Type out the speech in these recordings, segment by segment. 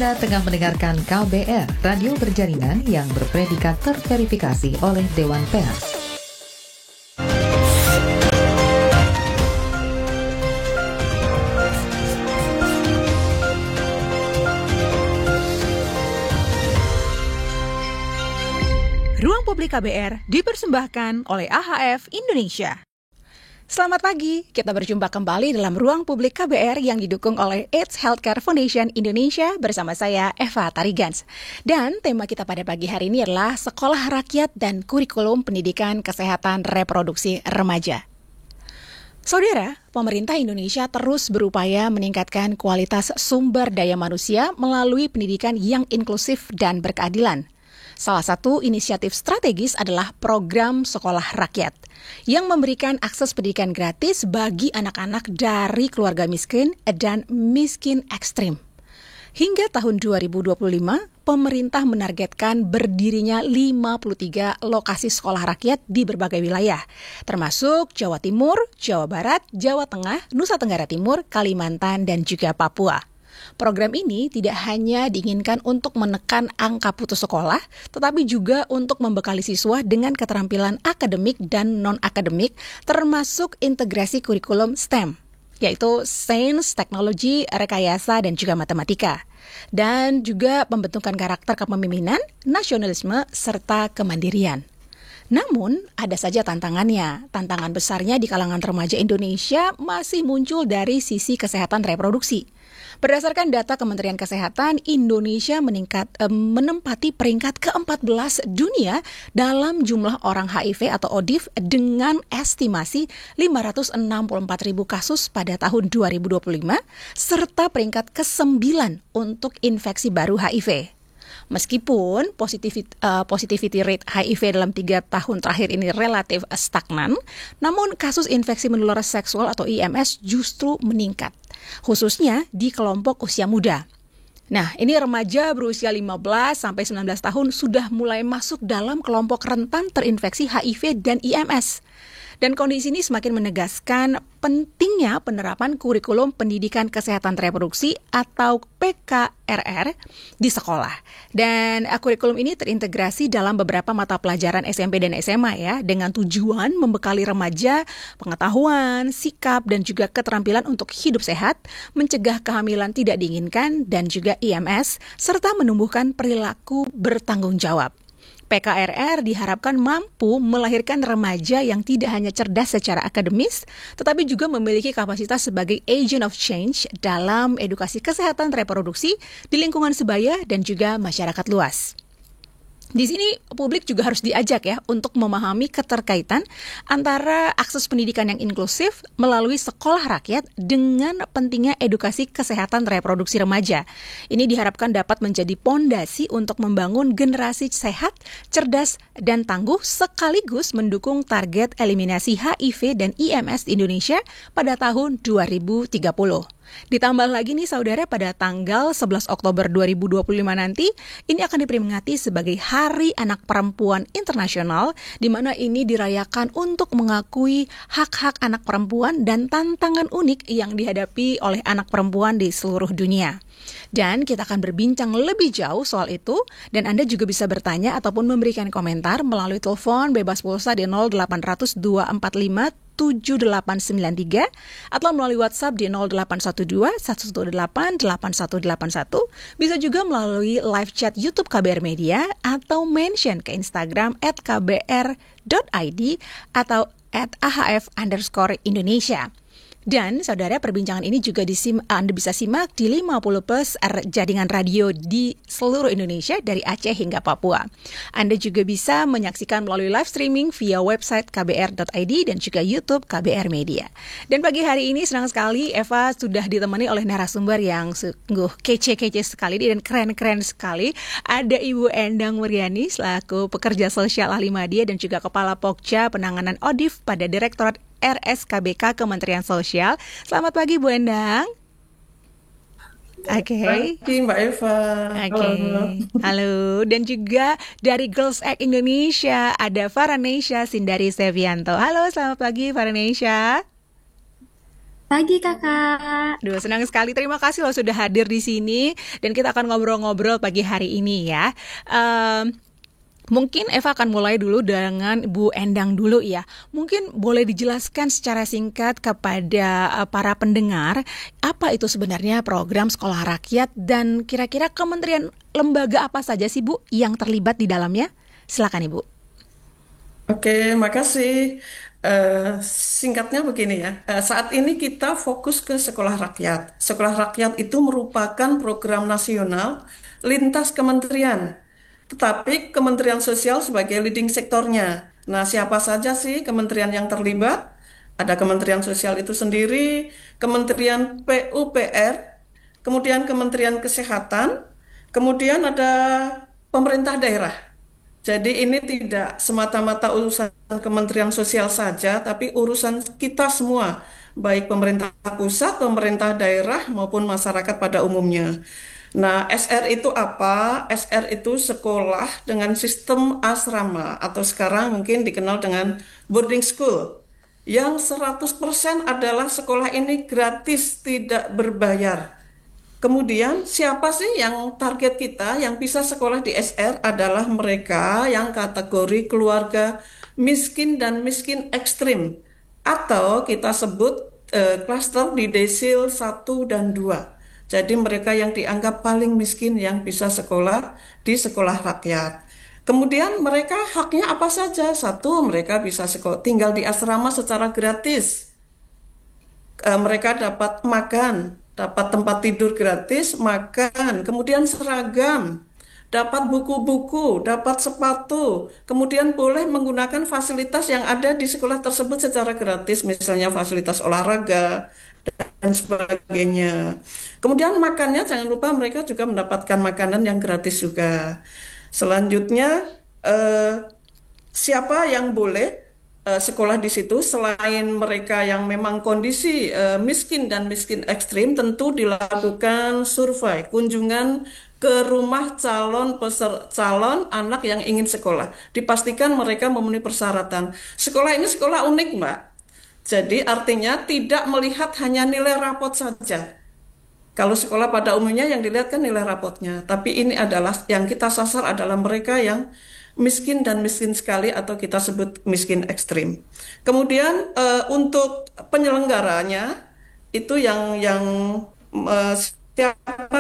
Anda tengah mendengarkan KBR, radio berjaringan yang berpredikat terverifikasi oleh Dewan Pers. Ruang Publik KBR dipersembahkan oleh AHF Indonesia. Selamat pagi, kita berjumpa kembali dalam Ruang Publik KBR yang didukung oleh AIDS Healthcare Foundation Indonesia bersama saya, Eva Tarigans. Dan tema kita pada pagi hari ini adalah Sekolah Rakyat dan Kurikulum Pendidikan Kesehatan Reproduksi Remaja. Saudara, pemerintah Indonesia terus berupaya meningkatkan kualitas sumber daya manusia melalui pendidikan yang inklusif dan berkeadilan. Salah satu inisiatif strategis adalah program Sekolah Rakyat yang memberikan akses pendidikan gratis bagi anak-anak dari keluarga miskin dan miskin ekstrim. Hingga tahun 2025, pemerintah menargetkan berdirinya 53 lokasi sekolah rakyat di berbagai wilayah, termasuk Jawa Timur, Jawa Barat, Jawa Tengah, Nusa Tenggara Timur, Kalimantan, dan juga Papua. Program ini tidak hanya diinginkan untuk menekan angka putus sekolah, tetapi juga untuk membekali siswa dengan keterampilan akademik dan non-akademik, termasuk integrasi kurikulum STEM, yaitu Sains, Teknologi, Rekayasa, dan juga Matematika. Dan juga pembentukan karakter kepemimpinan, nasionalisme, serta kemandirian. Namun, ada saja tantangannya. Tantangan besarnya di kalangan remaja Indonesia masih muncul dari sisi kesehatan reproduksi. Berdasarkan data Kementerian Kesehatan, Indonesia menempati peringkat ke-14 dunia dalam jumlah orang HIV atau ODIV dengan estimasi 564.000 kasus pada tahun 2025, serta peringkat ke-9 untuk infeksi baru HIV. Meskipun positivity rate HIV dalam 3 tahun terakhir ini relatif stagnan, namun kasus infeksi menular seksual atau IMS justru meningkat, khususnya di kelompok usia muda. Nah, ini remaja berusia 15 sampai 19 tahun sudah mulai masuk dalam kelompok rentan terinfeksi HIV dan IMS. Dan kondisi ini semakin menegaskan pentingnya penerapan kurikulum pendidikan kesehatan reproduksi atau PKRR di sekolah. Dan kurikulum ini terintegrasi dalam beberapa mata pelajaran SMP dan SMA ya, dengan tujuan membekali remaja pengetahuan, sikap, dan juga keterampilan untuk hidup sehat, mencegah kehamilan tidak diinginkan, dan juga IMS, serta menumbuhkan perilaku bertanggung jawab. PKRR diharapkan mampu melahirkan remaja yang tidak hanya cerdas secara akademis, tetapi juga memiliki kapasitas sebagai agent of change dalam edukasi kesehatan reproduksi di lingkungan sebaya dan juga masyarakat luas. Di sini publik juga harus diajak ya untuk memahami keterkaitan antara akses pendidikan yang inklusif melalui sekolah rakyat dengan pentingnya edukasi kesehatan reproduksi remaja. Ini diharapkan dapat menjadi pondasi untuk membangun generasi sehat, cerdas, dan tangguh sekaligus mendukung target eliminasi HIV dan IMS di Indonesia pada tahun 2030. Ditambah lagi nih saudara, pada tanggal 11 Oktober 2025 nanti, ini akan diperingati sebagai Hari Anak Perempuan Internasional, di mana ini dirayakan untuk mengakui hak-hak anak perempuan dan tantangan unik yang dihadapi oleh anak perempuan di seluruh dunia. Dan kita akan berbincang lebih jauh soal itu, dan Anda juga bisa bertanya ataupun memberikan komentar melalui telepon bebas pulsa di 0800 245 7893 atau melalui WhatsApp di 0812 118 8181. Bisa juga melalui live chat YouTube KBR Media atau mention ke Instagram @kbr.id atau @ahf_Indonesia. Dan saudara, perbincangan ini juga Anda bisa simak di 50 plus jaringan radio di seluruh Indonesia dari Aceh hingga Papua. Anda juga bisa menyaksikan melalui live streaming via website kbr.id dan juga YouTube KBR Media. Dan pagi hari ini senang sekali Eva sudah ditemani oleh narasumber yang sungguh kece-kece sekali dan keren-keren sekali. Ada Ibu Endang Muriani selaku pekerja sosial ahli media dan juga Kepala Pokja Penanganan ODIV pada Direktorat RSKBK Kementerian Sosial. Selamat pagi Bu Endang. Oke. Pagi Mbak Eva. Oke. Halo. Dan juga dari Girls Act Indonesia ada Faranesha Sindari Sevianto. Halo, selamat pagi Faranesha. Pagi kakak. Aduh, senang sekali. Terima kasih loh sudah hadir di sini dan kita akan ngobrol-ngobrol pagi hari ini ya. Em, Mungkin Eva akan mulai dulu dengan Bu Endang dulu ya. Mungkin boleh dijelaskan secara singkat kepada para pendengar apa itu sebenarnya program Sekolah Rakyat dan kira-kira kementerian lembaga apa saja sih Bu yang terlibat di dalamnya? Silakan Ibu. Oke, makasih. Singkatnya begini ya. Saat ini kita fokus ke sekolah rakyat. Sekolah rakyat itu merupakan program nasional lintas kementerian. Tetapi Kementerian Sosial sebagai leading sektornya. Nah, siapa saja sih kementerian yang terlibat? Ada Kementerian Sosial itu sendiri, Kementerian PUPR, kemudian Kementerian Kesehatan, kemudian ada pemerintah daerah. Jadi ini tidak semata-mata urusan Kementerian Sosial saja, tapi urusan kita semua, baik pemerintah pusat, pemerintah daerah, maupun masyarakat pada umumnya. Nah, SR itu apa? SR itu sekolah dengan sistem asrama, atau sekarang mungkin dikenal dengan boarding school, yang 100% adalah sekolah ini gratis, tidak berbayar. Kemudian siapa sih yang target kita yang bisa sekolah di SR adalah mereka yang kategori keluarga miskin dan miskin ekstrim atau kita sebut klaster di desil 1 dan 2. Jadi mereka yang dianggap paling miskin yang bisa sekolah di sekolah rakyat. Kemudian mereka haknya apa saja? Satu, mereka bisa tinggal di asrama secara gratis. Mereka dapat makan, dapat tempat tidur gratis, makan, kemudian seragam, dapat buku-buku, dapat sepatu, kemudian boleh menggunakan fasilitas yang ada di sekolah tersebut secara gratis, misalnya fasilitas olahraga dan sebagainya. Kemudian makannya jangan lupa mereka juga mendapatkan makanan yang gratis juga. Selanjutnya, eh, siapa yang boleh sekolah di situ selain mereka yang memang kondisi miskin dan miskin ekstrim tentu dilakukan survei kunjungan ke rumah calon anak yang ingin sekolah dipastikan mereka memenuhi persyaratan. Sekolah ini sekolah unik, Mbak, jadi artinya tidak melihat hanya nilai rapot saja. Kalau sekolah pada umumnya yang dilihat kan nilai rapotnya, tapi ini adalah yang kita sasar adalah mereka yang miskin dan miskin sekali atau kita sebut miskin ekstrim. Kemudian untuk penyelenggaranya itu yang siapa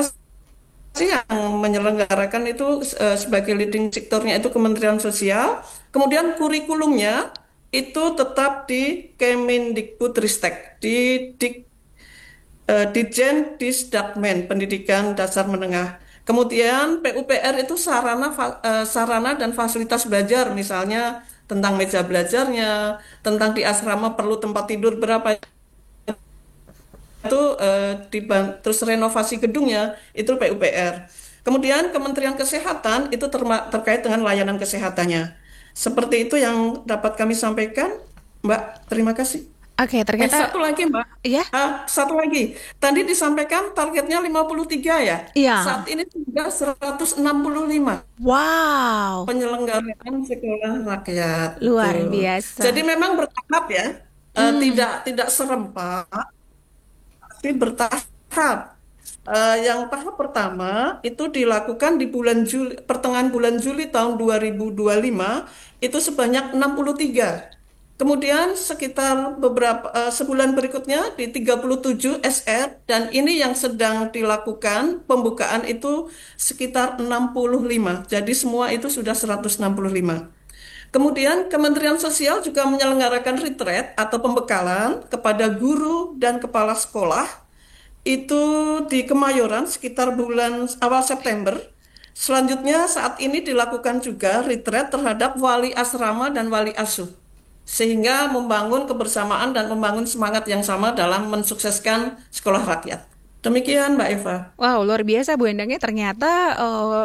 sih yang menyelenggarakan itu sebagai leading sektornya itu Kementerian Sosial. Kemudian kurikulumnya itu tetap di Kemendikbudristek, di Ditjen Disdakmen Pendidikan Dasar Menengah. Kemudian PUPR itu sarana dan fasilitas belajar, misalnya tentang meja belajarnya, tentang di asrama perlu tempat tidur berapa itu terus renovasi gedungnya itu PUPR. Kemudian Kementerian Kesehatan itu terkait dengan layanan kesehatannya. Seperti itu yang dapat kami sampaikan, Mbak. Terima kasih. Oke, ternyata Satu lagi, Mbak. ya. Satu lagi. Tadi disampaikan targetnya 53 ya. Iya. Saat ini sudah 165 Wow, penyelenggaraan sekolah rakyat. luar Tuh. biasa. Jadi memang bertahap ya. Tidak serempak, tapi bertahap. Yang tahap pertama itu dilakukan di pertengahan bulan Juli tahun 2025 itu sebanyak 63. Kemudian sekitar sebulan berikutnya di 37 SR dan ini yang sedang dilakukan pembukaan itu sekitar 65. Jadi semua itu sudah 165. Kemudian Kementerian Sosial juga menyelenggarakan retreat atau pembekalan kepada guru dan kepala sekolah itu di Kemayoran sekitar bulan awal September. Selanjutnya saat ini dilakukan juga retreat terhadap wali asrama dan wali asuh. Sehingga membangun kebersamaan dan membangun semangat yang sama dalam mensukseskan sekolah rakyat. Demikian Mbak Eva. Wow, luar biasa Bu Endangnya. Ternyata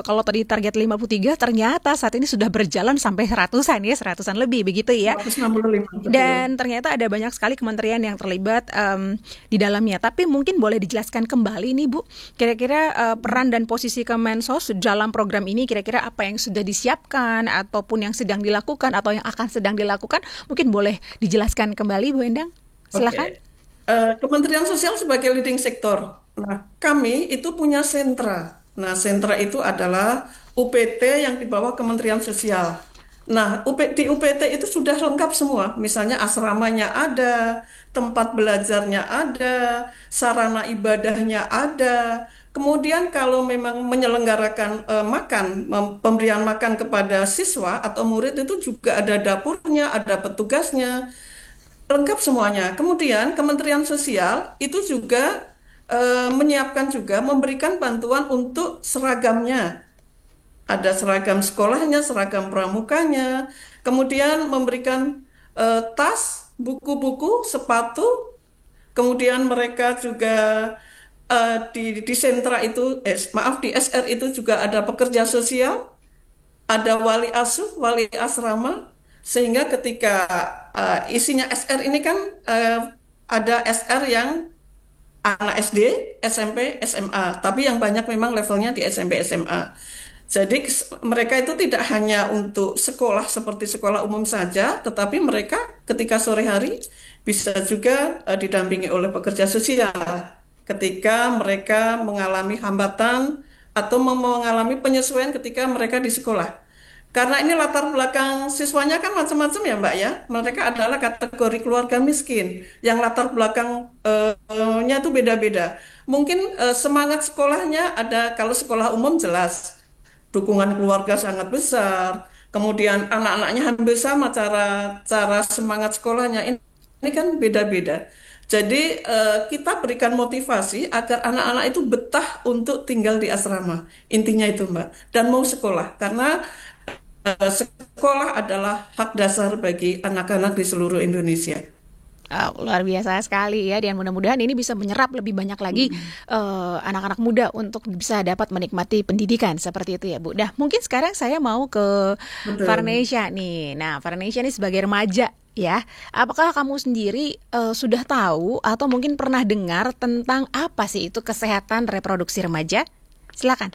kalau tadi target 53, ternyata saat ini sudah berjalan sampai seratusan lebih, begitu ya. 165. Betul. Dan ternyata ada banyak sekali kementerian yang terlibat di dalamnya. Tapi mungkin boleh dijelaskan kembali nih Bu, kira-kira peran dan posisi Kemensos dalam program ini kira-kira apa yang sudah disiapkan ataupun yang sedang dilakukan atau yang akan sedang dilakukan. Mungkin boleh dijelaskan kembali Bu Endang. Silakan. Oke. Kementerian Sosial sebagai leading sektor. Nah, kami itu punya sentra. Nah, sentra itu adalah UPT yang di bawah Kementerian Sosial. Nah, di UPT itu sudah lengkap semua. Misalnya asramanya ada, tempat belajarnya ada, sarana ibadahnya ada. Kemudian kalau memang menyelenggarakan pemberian makan kepada siswa atau murid itu juga ada dapurnya, ada petugasnya. Lengkap semuanya. Kemudian Kementerian Sosial itu juga menyiapkan juga memberikan bantuan untuk seragamnya. Ada seragam sekolahnya, seragam pramukanya. Kemudian memberikan tas, buku-buku, sepatu. Kemudian mereka juga di sentra itu, maaf di SR itu juga ada pekerja sosial, ada wali asuh, wali asrama, sehingga ketika isinya SR ini kan ada SR yang anak SD, SMP, SMA, tapi yang banyak memang levelnya di SMP, SMA. Jadi mereka itu tidak hanya untuk sekolah seperti sekolah umum saja, tetapi mereka ketika sore hari bisa juga didampingi oleh pekerja sosial ketika mereka mengalami hambatan atau mengalami penyesuaian ketika mereka di sekolah. Karena ini latar belakang siswanya kan macam-macam ya Mbak ya. Mereka adalah kategori keluarga miskin yang latar belakangnya itu beda-beda. Mungkin semangat sekolahnya ada, kalau sekolah umum jelas dukungan keluarga sangat besar. Kemudian anak-anaknya hampir sama cara cara semangat sekolahnya. Ini kan beda-beda. Jadi kita berikan motivasi agar anak-anak itu betah untuk tinggal di asrama. Intinya itu Mbak. Dan mau sekolah. Karena sekolah adalah hak dasar bagi anak-anak di seluruh Indonesia. Luar biasa sekali ya, dan mudah-mudahan ini bisa menyerap lebih banyak lagi anak-anak muda untuk bisa dapat menikmati pendidikan seperti itu ya Bu. Dah, mungkin sekarang saya mau ke Betul. Farnesha nih. Nah, Farnesha ini sebagai remaja ya, apakah kamu sendiri sudah tahu atau mungkin pernah dengar tentang apa sih itu kesehatan reproduksi remaja? Silakan.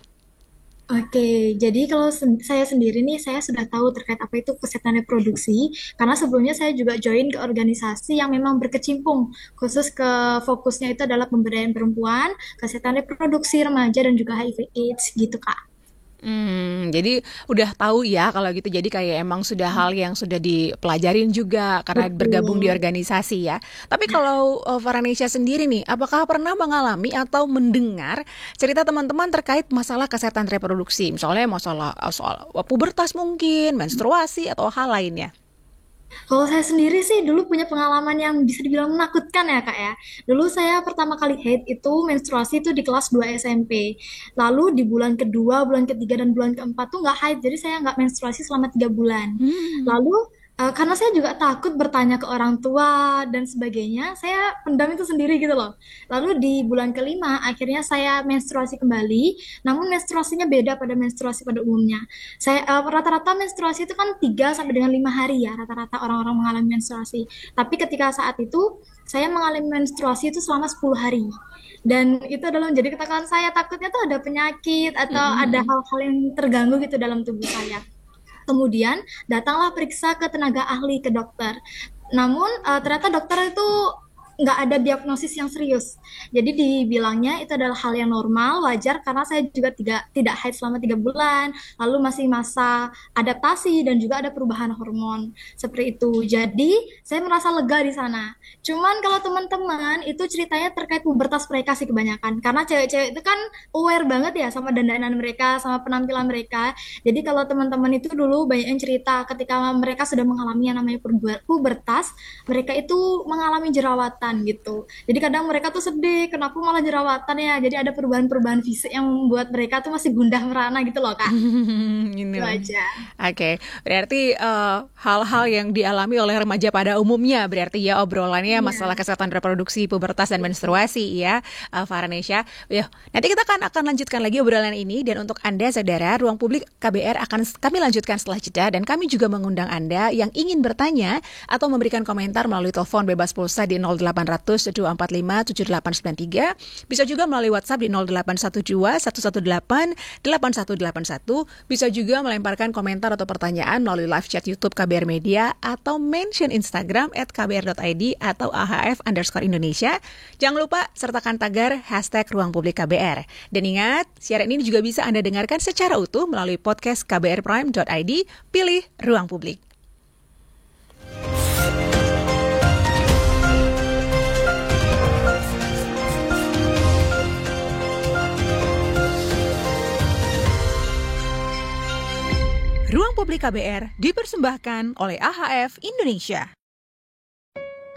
Oke, jadi kalau saya sendiri nih, saya sudah tahu terkait apa itu kesehatan reproduksi, karena sebelumnya saya juga join ke organisasi yang memang berkecimpung, khusus ke fokusnya itu adalah pemberdayaan perempuan, kesehatan reproduksi remaja, dan juga HIV/AIDS gitu, Kak. Jadi udah tahu ya kalau gitu. Jadi kayak emang sudah hal yang sudah dipelajarin juga karena bergabung di Betul. organisasi ya. Tapi kalau Farhanisha sendiri nih, apakah pernah mengalami atau mendengar cerita teman-teman terkait masalah kesehatan reproduksi? Misalnya masalah soal pubertas mungkin, menstruasi atau hal lainnya. Kalau saya sendiri sih dulu punya pengalaman yang bisa dibilang menakutkan ya Kak ya. Dulu saya pertama kali haid itu menstruasi itu di kelas 2 SMP. Lalu di bulan kedua, bulan ketiga, dan bulan keempat tuh nggak haid. Jadi saya nggak menstruasi selama 3 bulan. Hmm. Lalu karena saya juga takut bertanya ke orang tua dan sebagainya, saya pendam itu sendiri gitu loh. Lalu di bulan kelima akhirnya saya menstruasi kembali, namun menstruasinya beda pada menstruasi pada umumnya. Saya rata-rata menstruasi itu kan 3 sampai dengan 5 hari ya, rata-rata orang-orang mengalami menstruasi. Tapi ketika saat itu saya mengalami menstruasi itu selama 10 hari. Dan itu adalah menjadi ketakutan saya, takutnya tuh ada penyakit atau ada hal-hal yang terganggu gitu dalam tubuh saya. Kemudian datanglah periksa ke tenaga ahli, ke dokter. Namun ternyata dokter itu nggak ada diagnosis yang serius. Jadi dibilangnya itu adalah hal yang normal, wajar, karena saya juga tidak haid selama 3 bulan, lalu masih masa adaptasi dan juga ada perubahan hormon seperti itu. Jadi saya merasa lega di sana. Cuman kalau teman-teman itu ceritanya terkait pubertas mereka sih kebanyakan, karena cewek-cewek itu kan aware banget ya sama dandanan mereka, sama penampilan mereka. Jadi kalau teman-teman itu dulu banyak yang cerita ketika mereka sudah mengalami yang namanya pubertas, mereka itu mengalami jerawatan gitu. Jadi kadang mereka tuh sedih, kenapa malah jerawatan ya? Jadi ada perubahan-perubahan fisik yang membuat mereka tuh masih gundah merana gitu loh Kak. Ini Itu loh. aja. Oke, berarti hal-hal yang dialami oleh remaja pada umumnya berarti ya obrolannya Iya. masalah kesehatan reproduksi, pubertas dan menstruasi ya, Farhanisha. Yuk, nanti kita akan lanjutkan lagi obrolan ini, dan untuk Anda saudara, Ruang Publik KBR akan kami lanjutkan setelah jeda, dan kami juga mengundang Anda yang ingin bertanya atau memberikan komentar melalui telepon bebas pulsa di 08 0800 245 7893. Bisa juga melalui WhatsApp di 0812 118 8181. Bisa juga melemparkan komentar atau pertanyaan melalui live chat YouTube KBR Media atau mention Instagram @kbr.id atau AHF_Indonesia. Jangan lupa sertakan tagar #Ruang Publik KBR. Dan ingat, siaran ini juga bisa Anda dengarkan secara utuh melalui podcast kbrprime.id. Pilih Ruang Publik. Ruang Publik KBR dipersembahkan oleh AHF Indonesia.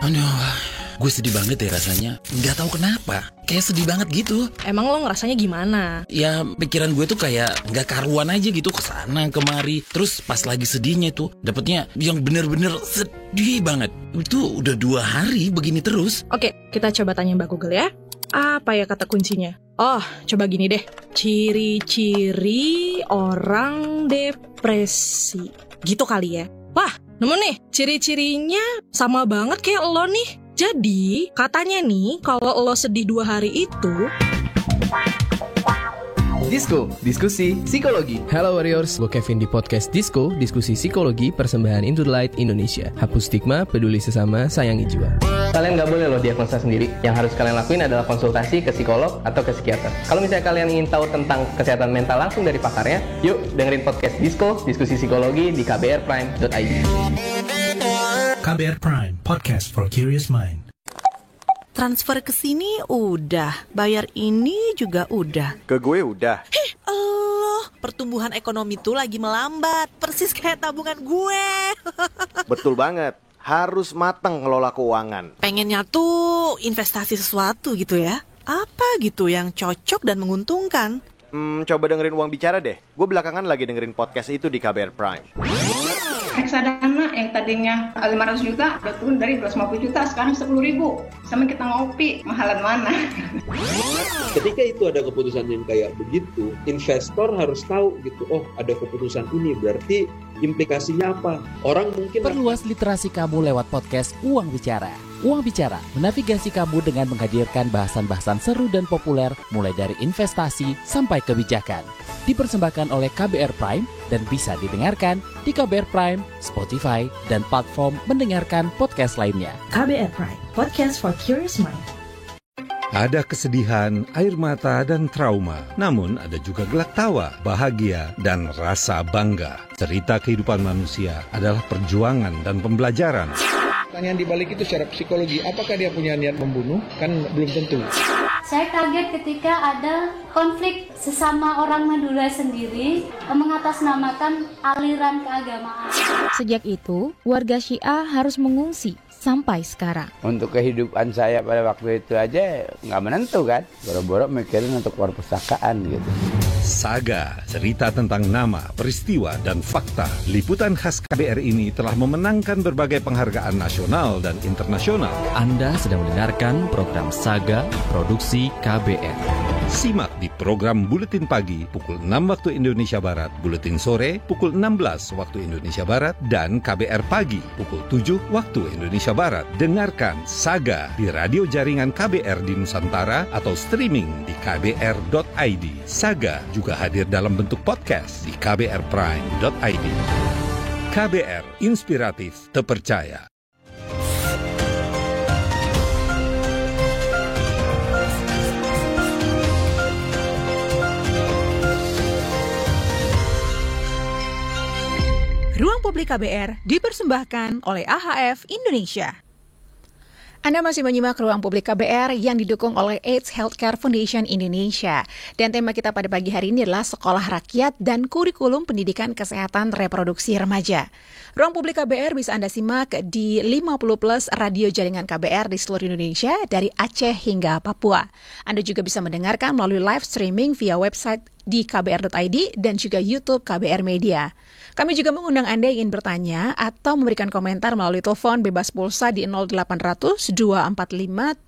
Aduh, gue sedih banget ya rasanya. Nggak tahu kenapa, kayak sedih banget gitu. Emang lo ngerasanya gimana? Ya pikiran gue tuh kayak nggak karuan aja gitu, kesana kemari. Terus pas lagi sedihnya tuh dapetnya yang bener-bener sedih banget. Itu udah 2 hari begini terus. Oke, kita coba tanya Mbak Google ya. Apa ya kata kuncinya? Oh, coba gini deh. Ciri-ciri orang depresi. Gitu kali ya. Wah, nemu nih. Ciri-cirinya sama banget kayak lo nih. Jadi, katanya nih, kalau lo sedih 2 hari itu... Disko, diskusi psikologi. Halo Warriors, gue Kevin di podcast Disko, diskusi psikologi persembahan Into the Light Indonesia. Hapus stigma, peduli sesama, sayangi jiwa. Kalian gak boleh loh diagnosa sendiri. Yang harus kalian lakuin adalah konsultasi ke psikolog atau ke psikiater. Kalau misalnya kalian ingin tahu tentang kesehatan mental langsung dari pakarnya, yuk dengerin podcast Disko, diskusi psikologi di kbrprime.id. KBR Prime, podcast for curious mind. Transfer ke sini udah, bayar ini juga udah. Ke gue udah. Allah, pertumbuhan ekonomi tuh lagi melambat, persis kayak tabungan gue. Betul banget, harus matang ngelola keuangan. Pengennya tuh investasi sesuatu gitu ya. Apa gitu yang cocok dan menguntungkan? Coba dengerin Uang Bicara deh. Gue belakangan lagi dengerin podcast itu di KBR Prime. Reksadana yang tadinya 500 juta udah turun dari 250 juta sekarang 10.000. Sama kita ngopi, mahalan mana? Ketika itu ada keputusan yang kayak begitu, investor harus tahu gitu, oh ada keputusan ini berarti implikasinya apa? Orang mungkin perluas literasi kamu lewat podcast Uang Bicara. Uang Bicara menavigasi kamu dengan menghadirkan bahasan-bahasan seru dan populer mulai dari investasi sampai kebijakan. Dipersembahkan oleh KBR Prime dan bisa didengarkan di KBR Prime, Spotify, dan platform mendengarkan podcast lainnya. KBR Prime, podcast for curious mind. Ada kesedihan, air mata, dan trauma. Namun ada juga gelak tawa, bahagia, dan rasa bangga. Cerita kehidupan manusia adalah perjuangan dan pembelajaran. Pertanyaan dibalik itu secara psikologi, apakah dia punya niat membunuh? Kan belum tentu. Saya kaget ketika ada konflik sesama orang Madura sendiri mengatasnamakan aliran keagamaan. Sejak itu, warga Syiah harus mengungsi sampai sekarang. Untuk kehidupan saya pada waktu itu aja nggak menentu kan. Boro-boro mikirin untuk perpustakaan gitu. Saga, cerita tentang nama, peristiwa, dan fakta. Liputan khas KBR ini telah memenangkan berbagai penghargaan nasional dan internasional. Anda sedang mendengarkan program Saga Produksi KBR. Simak di program Buletin Pagi pukul 6 waktu Indonesia Barat, Buletin Sore pukul 16 waktu Indonesia Barat, dan KBR Pagi pukul 7 waktu Indonesia Barat. Dengarkan Saga di radio jaringan KBR di Nusantara atau streaming di kbr.id. Saga juga hadir dalam bentuk podcast di kbrprime.id. KBR, inspiratif, terpercaya. Ruang Publik KBR dipersembahkan oleh AHF Indonesia. Anda masih menyimak Ruang Publik KBR yang didukung oleh AIDS Healthcare Foundation Indonesia. Dan tema kita pada pagi hari ini adalah Sekolah Rakyat dan Kurikulum Pendidikan Kesehatan Reproduksi Remaja. Ruang Publik KBR bisa Anda simak di 50 plus radio jaringan KBR di seluruh Indonesia dari Aceh hingga Papua. Anda juga bisa mendengarkan melalui live streaming via website di kbr.id dan juga YouTube KBR Media. Kami juga mengundang Anda yang ingin bertanya atau memberikan komentar melalui telepon bebas pulsa di 0800 245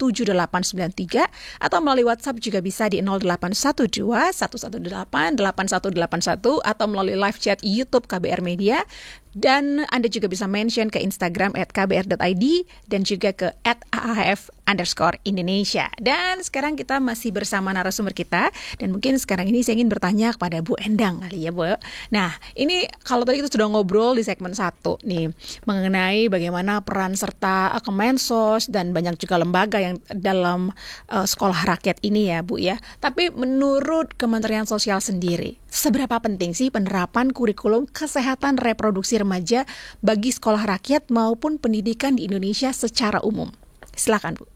7893 atau melalui WhatsApp juga bisa di 0812 118 8181 atau melalui live chat YouTube KBR Media Dan Anda juga bisa mention ke Instagram @kbr.id dan juga ke @ahf_Indonesia. Dan sekarang kita masih bersama narasumber kita. Dan mungkin sekarang ini saya ingin bertanya kepada Bu Endang kali ya, Bu. Nah, ini kalau tadi kita sudah ngobrol di segmen 1 nih, mengenai bagaimana peran serta Kemensos dan banyak juga lembaga yang dalam sekolah rakyat ini ya, Bu ya. Tapi menurut Kementerian Sosial sendiri, seberapa penting sih penerapan kurikulum kesehatan reproduksi remaja bagi sekolah rakyat maupun pendidikan di Indonesia secara umum? Silakan, Bu.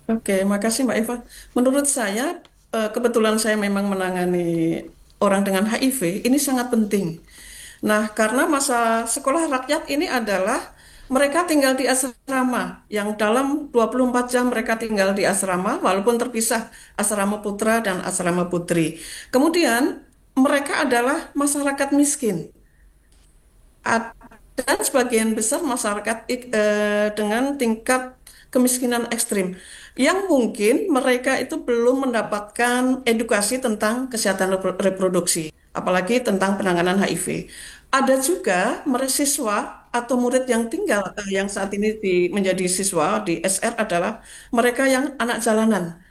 Oke, makasih Mbak Eva. Menurut saya, kebetulan saya memang menangani orang dengan HIV, ini sangat penting. Nah, karena masa sekolah rakyat ini adalah mereka tinggal di asrama, yang dalam 24 jam mereka tinggal di asrama, walaupun terpisah asrama putra dan asrama putri. Kemudian, mereka adalah masyarakat miskin. Dan sebagian besar masyarakat dengan tingkat kemiskinan ekstrim yang mungkin mereka itu belum mendapatkan edukasi tentang kesehatan reproduksi, apalagi tentang penanganan HIV. Ada juga siswa atau murid yang tinggal yang saat ini menjadi siswa di SR adalah mereka yang anak jalanan.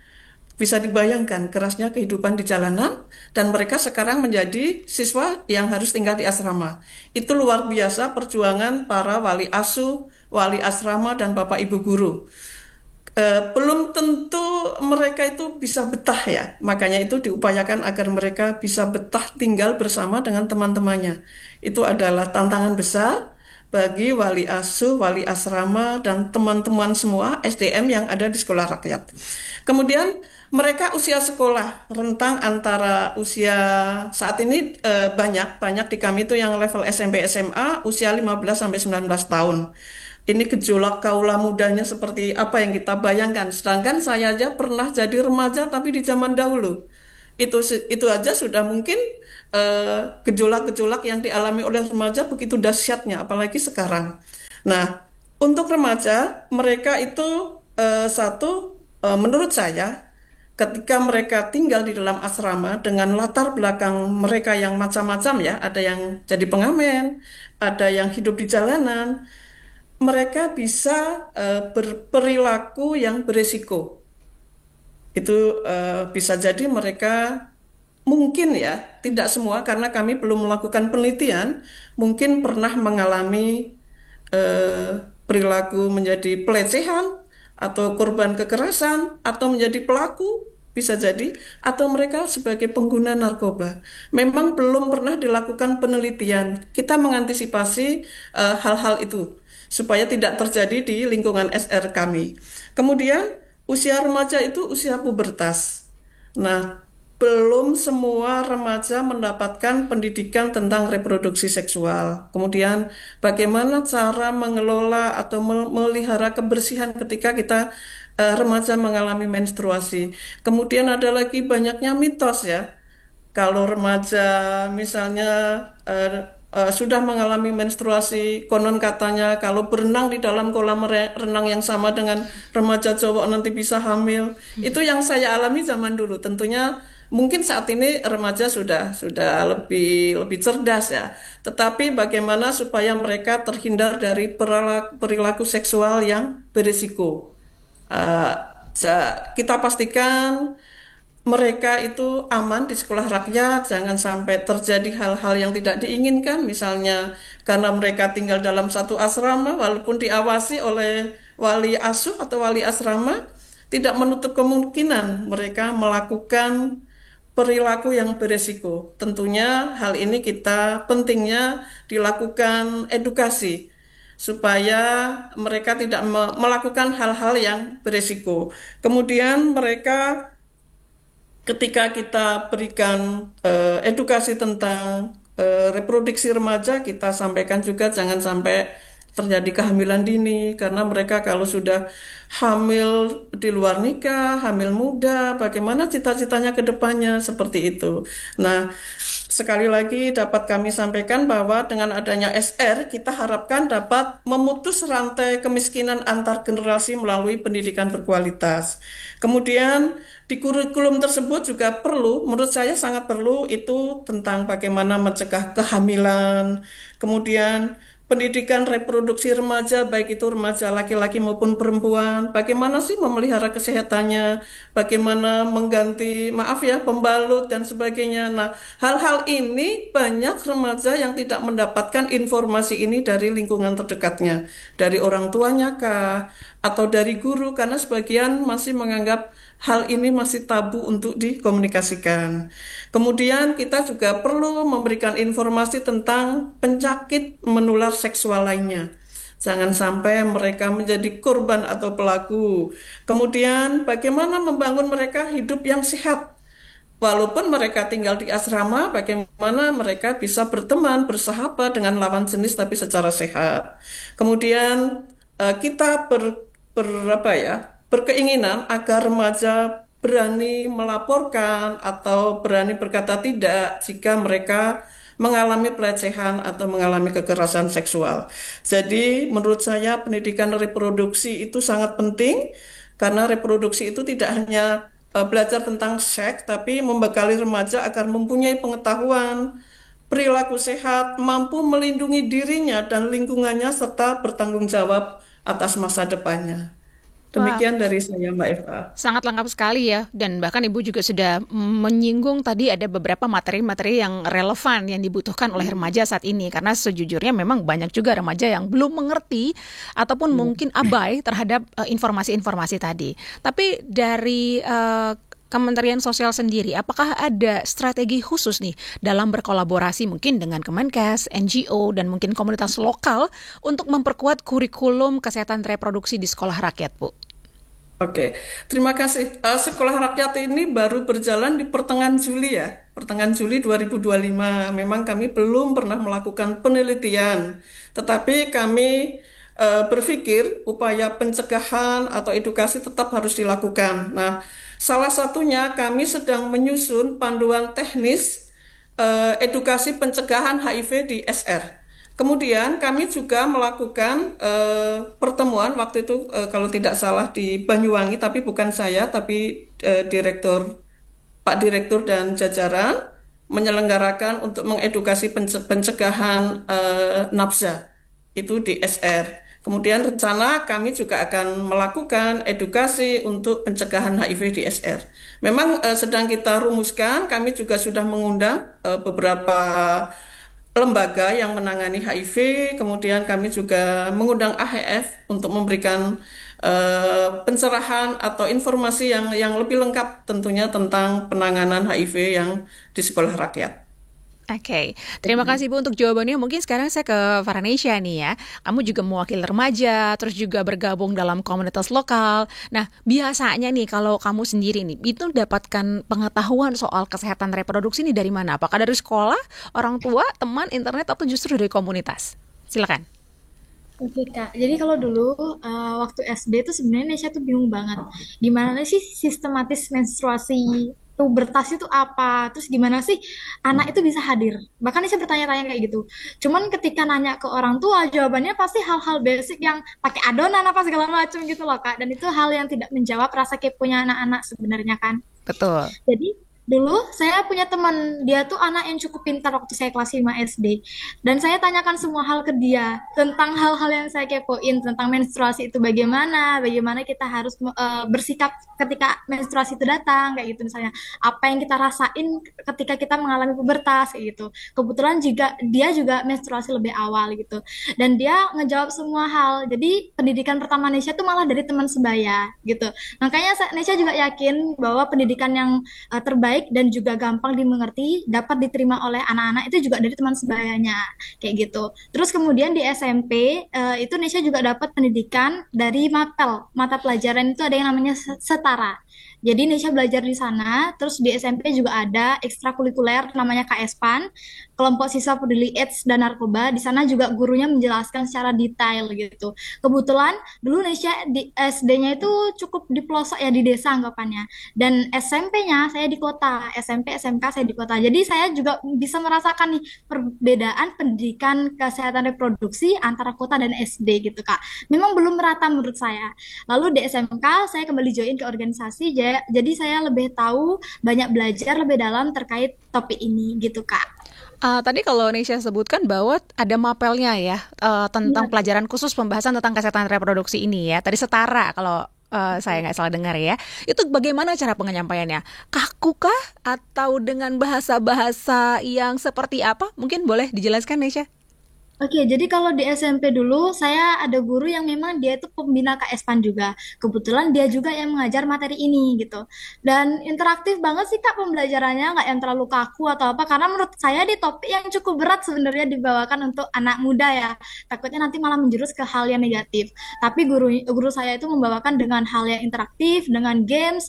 Bisa dibayangkan kerasnya kehidupan di jalanan dan mereka sekarang menjadi siswa yang harus tinggal di asrama. Itu luar biasa perjuangan para wali asuh, wali asrama, dan bapak ibu guru. Belum tentu mereka itu bisa betah ya. Makanya itu diupayakan agar mereka bisa betah tinggal bersama dengan teman-temannya. Itu adalah tantangan besar bagi wali asuh, wali asrama, dan teman-teman semua SDM yang ada di sekolah rakyat. Kemudian mereka usia sekolah rentang antara usia saat ini banyak di kami itu yang level SMP SMA usia 15 sampai 19 tahun. Ini gejolak kaula mudanya seperti apa yang kita bayangkan. Sedangkan saya aja pernah jadi remaja tapi di zaman dahulu. Itu aja sudah mungkin gejolak-gejolak yang dialami oleh remaja begitu dahsyatnya, apalagi sekarang. Nah, untuk remaja mereka itu menurut saya ketika mereka tinggal di dalam asrama dengan latar belakang mereka yang macam-macam ya, ada yang jadi pengamen, ada yang hidup di jalanan, mereka bisa berperilaku yang beresiko. Itu bisa jadi mereka mungkin ya, tidak semua karena kami belum melakukan penelitian, mungkin pernah mengalami perilaku menjadi pelecehan, atau korban kekerasan, atau menjadi pelaku, bisa jadi, atau mereka sebagai pengguna narkoba. Memang belum pernah dilakukan penelitian. Kita mengantisipasi hal-hal itu, supaya tidak terjadi di lingkungan SR kami. Kemudian, usia remaja itu usia pubertas. Nah, belum semua remaja mendapatkan pendidikan tentang reproduksi seksual. Kemudian bagaimana cara mengelola atau memelihara kebersihan ketika kita remaja mengalami menstruasi. Kemudian ada lagi banyaknya mitos ya. Kalau remaja misalnya sudah mengalami menstruasi, konon katanya kalau berenang di dalam kolam renang yang sama dengan remaja cowok nanti bisa hamil. Itu yang saya alami zaman dulu. Tentunya mungkin saat ini remaja sudah lebih cerdas ya. Tetapi bagaimana supaya mereka terhindar dari perilaku seksual yang berisiko. Kita pastikan mereka itu aman di sekolah rakyat, jangan sampai terjadi hal-hal yang tidak diinginkan, misalnya karena mereka tinggal dalam satu asrama, walaupun diawasi oleh wali asuh atau wali asrama, tidak menutup kemungkinan mereka melakukan perilaku yang beresiko. Tentunya hal ini pentingnya dilakukan edukasi supaya mereka tidak melakukan hal-hal yang beresiko. Kemudian mereka ketika kita berikan edukasi tentang reproduksi remaja, kita sampaikan juga jangan sampai terjadi kehamilan dini, karena mereka kalau sudah hamil di luar nikah, hamil muda, bagaimana cita-citanya ke depannya, seperti itu. Nah, sekali lagi dapat kami sampaikan bahwa dengan adanya SR, kita harapkan dapat memutus rantai kemiskinan antar generasi melalui pendidikan berkualitas. Kemudian di kurikulum tersebut juga perlu, menurut saya sangat perlu, itu tentang bagaimana mencegah kehamilan, kemudian pendidikan reproduksi remaja, baik itu remaja laki-laki maupun perempuan, bagaimana sih memelihara kesehatannya, bagaimana mengganti, maaf ya, pembalut dan sebagainya. Nah, hal-hal ini banyak remaja yang tidak mendapatkan informasi ini dari lingkungan terdekatnya, dari orang tuanya kah, atau dari guru, karena sebagian masih menganggap hal ini masih tabu untuk dikomunikasikan. Kemudian kita juga perlu memberikan informasi tentang penyakit menular seksual lainnya. Jangan sampai mereka menjadi korban atau pelaku. Kemudian bagaimana membangun mereka hidup yang sehat. Walaupun mereka tinggal di asrama, bagaimana mereka bisa berteman, bersahabat dengan lawan jenis tapi secara sehat. Kemudian kita berkeinginan agar remaja berani melaporkan atau berani berkata tidak jika mereka mengalami pelecehan atau mengalami kekerasan seksual. Jadi menurut saya pendidikan reproduksi itu sangat penting karena reproduksi itu tidak hanya belajar tentang seks, tapi membekali remaja agar mempunyai pengetahuan, perilaku sehat, mampu melindungi dirinya dan lingkungannya serta bertanggung jawab atas masa depannya. Demikian dari saya, Mbak Eva. Sangat lengkap sekali ya, dan bahkan Ibu juga sudah menyinggung tadi ada beberapa materi-materi yang relevan yang dibutuhkan oleh remaja saat ini, karena sejujurnya memang banyak juga remaja yang belum mengerti ataupun mungkin abai terhadap informasi-informasi tadi. Tapi dari Kementerian Sosial sendiri, apakah ada strategi khusus nih dalam berkolaborasi mungkin dengan Kemenkes, NGO, dan mungkin komunitas lokal untuk memperkuat kurikulum kesehatan reproduksi di sekolah rakyat, Bu? Oke, terima kasih. Sekolah rakyat ini baru berjalan di pertengahan Juli ya, pertengahan Juli 2025. Memang kami belum pernah melakukan penelitian, tetapi kami berpikir upaya pencegahan atau edukasi tetap harus dilakukan. Nah, salah satunya kami sedang menyusun panduan teknis edukasi pencegahan HIV di SR. Kemudian kami juga melakukan pertemuan waktu itu kalau tidak salah di Banyuwangi, tapi bukan saya, tapi Pak Direktur dan jajaran menyelenggarakan untuk mengedukasi pencegahan nafsa itu di SR. Kemudian rencana kami juga akan melakukan edukasi untuk pencegahan HIV di SR. Memang sedang kita rumuskan, kami juga sudah mengundang beberapa lembaga yang menangani HIV, kemudian kami juga mengundang AHF untuk memberikan pencerahan atau informasi yang lebih lengkap tentunya tentang penanganan HIV yang di sekolah rakyat. Oke, terima kasih Bu untuk jawabannya. Mungkin sekarang saya ke Farhanisha nih ya. Kamu juga mewakili remaja, terus juga bergabung dalam komunitas lokal. Nah, biasanya nih kalau kamu sendiri nih, itu dapatkan pengetahuan soal kesehatan reproduksi ini dari mana? Apakah dari sekolah, orang tua, teman, internet, atau justru dari komunitas? Silakan. Oke Kak, jadi kalau dulu waktu SD tuh sebenarnya Nesha tuh bingung banget. Gimana sih sistematis menstruasi pubertas itu apa, terus gimana sih anak itu bisa hadir, bahkan saya bertanya-tanya kayak gitu. Cuman ketika nanya ke orang tua, jawabannya pasti hal-hal basic yang pakai adonan apa segala macam gitu loh Kak, dan itu hal yang tidak menjawab rasa keponya anak-anak sebenarnya kan. Betul. Jadi dulu saya punya teman, dia tuh anak yang cukup pintar waktu saya kelas 5 SD. Dan saya tanyakan semua hal ke dia tentang hal-hal yang saya kepoin, tentang menstruasi itu bagaimana kita harus bersikap ketika menstruasi itu datang, kayak gitu misalnya. Apa yang kita rasain ketika kita mengalami pubertas, kayak gitu. Kebetulan dia juga menstruasi lebih awal gitu. Dan dia ngejawab semua hal. Jadi pendidikan pertama Nesha tuh malah dari teman sebaya gitu. Makanya Nesha juga yakin bahwa pendidikan yang terbaik dan juga gampang dimengerti dapat diterima oleh anak-anak itu juga dari teman sebayanya kayak gitu. Terus kemudian di SMP itu Nesha juga dapat pendidikan dari MAPEL, mata pelajaran itu ada yang namanya setara. Jadi Nesha belajar di sana, terus di SMP juga ada ekstrakurikuler namanya KSPAN. kelompok siswa peduli AIDS dan narkoba. Di sana juga gurunya menjelaskan secara detail gitu. Kebetulan dulu Nesya di SD-nya itu cukup di pelosok ya, di desa anggapannya. Dan SMP-nya saya di kota, SMP, SMK saya di kota. Jadi saya juga bisa merasakan nih perbedaan pendidikan kesehatan reproduksi antara kota dan SD gitu Kak. Memang belum merata menurut saya. Lalu di SMK saya kembali join ke organisasi, jadi saya lebih tahu, banyak belajar lebih dalam terkait topik ini gitu Kak. Tadi kalau Nesya sebutkan bahwa ada mapelnya ya, tentang pelajaran khusus pembahasan tentang kesehatan reproduksi ini ya. Tadi setara kalau saya nggak salah dengar ya. Itu bagaimana cara penyampaiannya? Kaku kah atau dengan bahasa-bahasa yang seperti apa? Mungkin boleh dijelaskan Nesya? Oke, jadi kalau di SMP dulu saya ada guru yang memang dia itu pembina KS-PAN juga. Kebetulan dia juga yang mengajar materi ini gitu. Dan interaktif banget sih Kak pembelajarannya, nggak yang terlalu kaku atau apa. Karena menurut saya di topik yang cukup berat sebenarnya dibawakan untuk anak muda ya. Takutnya nanti malah menjurus ke hal yang negatif. Tapi guru saya itu membawakan dengan hal yang interaktif, dengan games.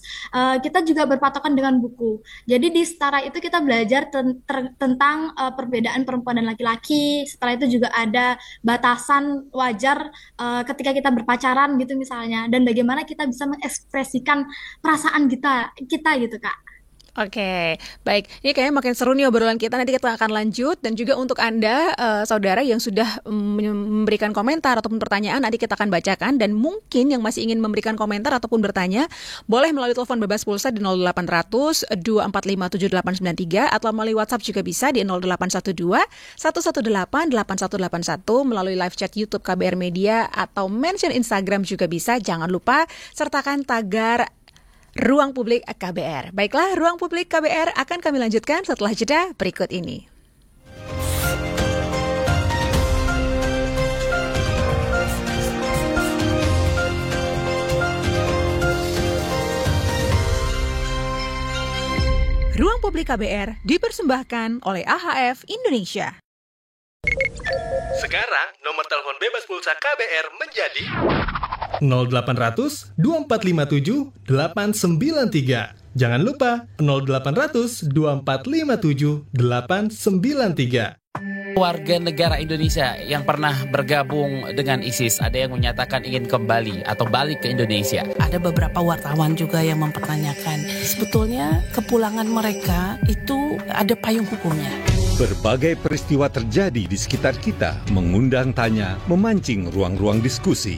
Kita juga berpatokan dengan buku. Jadi di setara itu kita belajar tentang perbedaan perempuan dan laki-laki. Setelah itu juga ada batasan wajar ketika kita berpacaran gitu misalnya, dan bagaimana kita bisa mengekspresikan perasaan kita gitu Kak. Oke, baik. Ini kayaknya makin seru nih obrolan kita. Nanti kita akan lanjut. Dan juga untuk Anda, saudara yang sudah memberikan komentar ataupun pertanyaan, nanti kita akan bacakan. Dan mungkin yang masih ingin memberikan komentar ataupun bertanya, boleh melalui telepon bebas pulsa di 0800 245 7893 atau melalui WhatsApp juga bisa di 0812 118 8181, melalui live chat YouTube KBR Media atau mention Instagram juga bisa. Jangan lupa sertakan tagar Ruang Publik KBR. Baiklah, Ruang Publik KBR akan kami lanjutkan setelah jeda berikut ini. Ruang Publik KBR dipersembahkan oleh AHF Indonesia. Sekarang nomor telepon bebas pulsa KBR menjadi 0800 2457 893. Jangan lupa 0800 2457 893. Warga negara Indonesia yang pernah bergabung dengan ISIS ada yang menyatakan ingin kembali atau balik ke Indonesia. Ada beberapa wartawan juga yang mempertanyakan sebetulnya kepulangan mereka itu ada payung hukumnya. Berbagai peristiwa terjadi di sekitar kita, mengundang tanya, memancing ruang-ruang diskusi.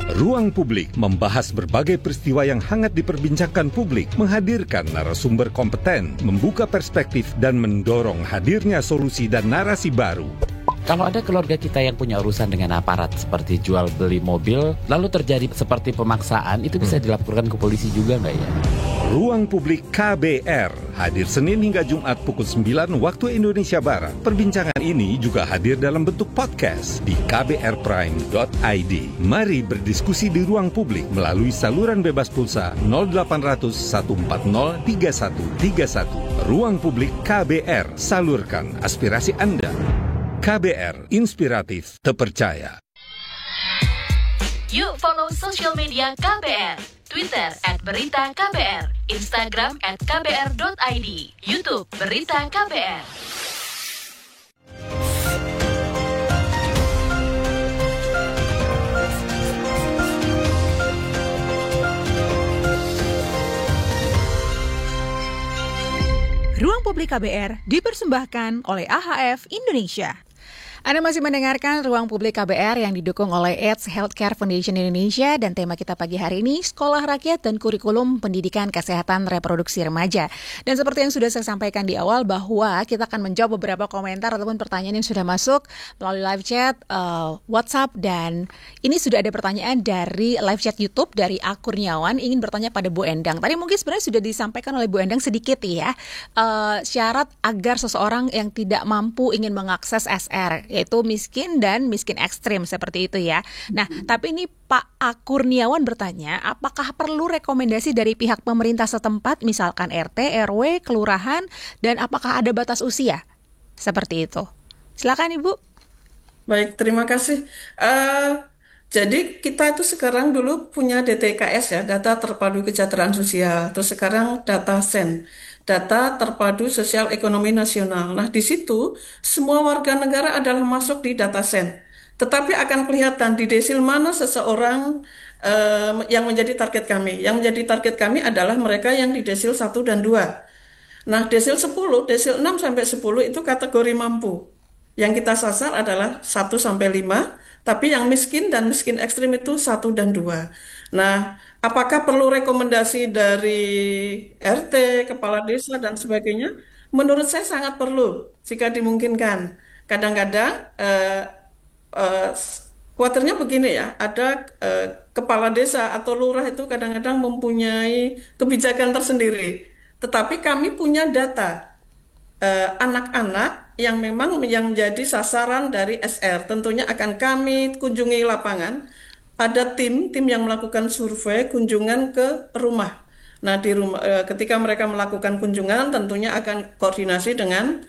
Ruang Publik membahas berbagai peristiwa yang hangat diperbincangkan publik, menghadirkan narasumber kompeten, membuka perspektif dan mendorong hadirnya solusi dan narasi baru. Kalau ada keluarga kita yang punya urusan dengan aparat seperti jual beli mobil, lalu terjadi seperti pemaksaan, itu bisa dilaporkan ke polisi juga nggak ya? Ruang Publik KBR hadir Senin hingga Jumat pukul 9 waktu Indonesia Barat. Perbincangan ini juga hadir dalam bentuk podcast di kbrprime.id. Mari berdiskusi di Ruang Publik melalui saluran bebas pulsa 0800 140 3131. Ruang Publik KBR, salurkan aspirasi Anda. KBR, inspiratif, terpercaya. Yuk follow social media KBR. Twitter @beritaKBR, Instagram @kbr.id, YouTube Berita KBR. Ruang Publik KBR dipersembahkan oleh AHF Indonesia. Anda masih mendengarkan Ruang Publik KBR yang didukung oleh AIDS Healthcare Foundation Indonesia, dan tema kita pagi hari ini Sekolah Rakyat dan Kurikulum Pendidikan Kesehatan Reproduksi Remaja. Dan seperti yang sudah saya sampaikan di awal bahwa kita akan menjawab beberapa komentar ataupun pertanyaan yang sudah masuk melalui live chat, WhatsApp, dan ini sudah ada pertanyaan dari live chat YouTube dari A. Kurniawan ingin bertanya pada Bu Endang. Tadi mungkin sebenarnya sudah disampaikan oleh Bu Endang sedikit ya, syarat agar seseorang yang tidak mampu ingin mengakses SR, yaitu miskin dan miskin ekstrim seperti itu ya. Nah, tapi ini Pak A. Kurniawan bertanya, apakah perlu rekomendasi dari pihak pemerintah setempat, misalkan RT, RW, kelurahan, dan apakah ada batas usia? Seperti itu. Silakan Ibu. Baik, terima kasih. Jadi kita itu sekarang dulu punya DTKS ya, data terpadu kesejahteraan sosial. Terus sekarang data SEN. data terpadu sosial ekonomi nasional. Nah, di situ semua warga negara adalah masuk di dataset. Tetapi akan kelihatan di desil mana seseorang yang menjadi target kami. Yang menjadi target kami adalah mereka yang di desil 1 dan 2. Nah, desil 10, desil 6 sampai 10 itu kategori mampu. Yang kita sasar adalah 1 sampai 5, tapi yang miskin dan miskin ekstrim itu 1 dan 2. Nah, apakah perlu rekomendasi dari RT, kepala desa, dan sebagainya? Menurut saya sangat perlu, jika dimungkinkan. Kadang-kadang, khawatirnya begini ya, ada kepala desa atau lurah itu kadang-kadang mempunyai kebijakan tersendiri. Tetapi kami punya data anak-anak yang memang yang menjadi sasaran dari SR. Tentunya akan kami kunjungi lapangan. Ada tim yang melakukan survei kunjungan ke rumah. Nah, di rumah ketika mereka melakukan kunjungan tentunya akan koordinasi dengan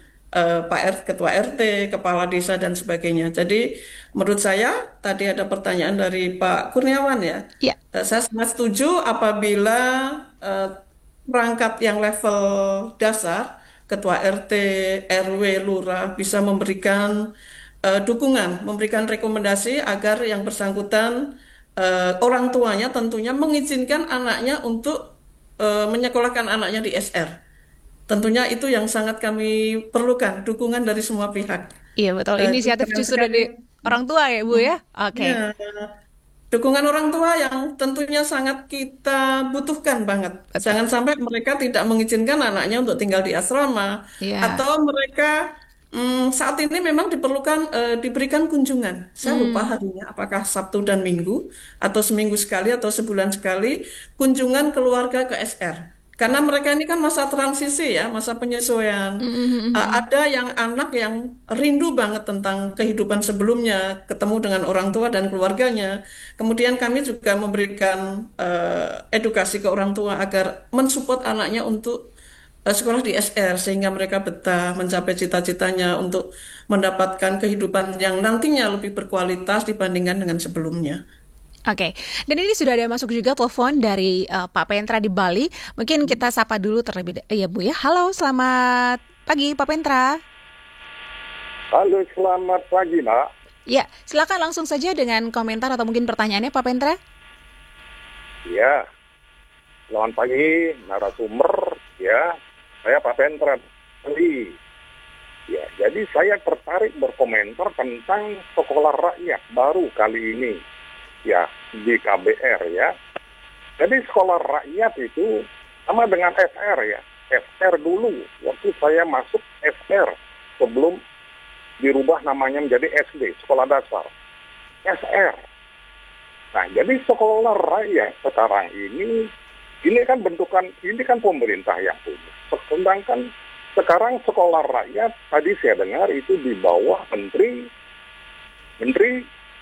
Ketua RT, Kepala Desa dan sebagainya. Jadi menurut saya tadi ada pertanyaan dari Pak Kurniawan ya. Saya sangat setuju apabila perangkat yang level dasar, Ketua RT, RW, Lurah bisa memberikan dukungan, memberikan rekomendasi agar yang bersangkutan orang tuanya tentunya mengizinkan anaknya untuk menyekolahkan anaknya di SR. Tentunya itu yang sangat kami perlukan, dukungan dari semua pihak. Iya betul, inisiatif justru dari orang tua ya Bu ya? Oke. Ya, dukungan orang tua yang tentunya sangat kita butuhkan banget. Jangan sampai mereka tidak mengizinkan anaknya untuk tinggal di asrama. Atau mereka saat ini memang diperlukan diberikan kunjungan. Saya lupa harinya, apakah Sabtu dan Minggu, atau seminggu sekali, atau sebulan sekali, kunjungan keluarga ke SR. Karena mereka ini kan masa transisi ya, masa penyesuaian. Ada yang anak yang rindu banget tentang kehidupan sebelumnya, ketemu dengan orang tua dan keluarganya. Kemudian kami juga memberikan edukasi ke orang tua agar mensupport anaknya untuk sekolah di SR, sehingga mereka betah mencapai cita-citanya untuk mendapatkan kehidupan yang nantinya lebih berkualitas dibandingkan dengan sebelumnya. Oke, dan ini sudah ada masuk juga telepon dari Pak Pentra di Bali. Mungkin kita sapa dulu terlebih dahulu ya Bu ya. Halo, selamat pagi Pak Pentra. Halo, selamat pagi Nak. Ya, silakan langsung saja dengan komentar atau mungkin pertanyaannya Pak Pentra. Ya, selamat pagi narasumber. Ya, saya Pak Pentra Bali. Ya, jadi saya tertarik berkomentar tentang sekolah rakyat baru kali ini. Ya, di KBR ya. Jadi sekolah rakyat itu sama dengan SR ya. SR dulu, waktu saya masuk SR sebelum dirubah namanya menjadi SD, sekolah dasar. SR. Nah, jadi sekolah rakyat sekarang ini kan bentukan, ini kan pemerintah yang punya. Sedangkan sekarang sekolah rakyat, tadi saya dengar itu di bawah Menteri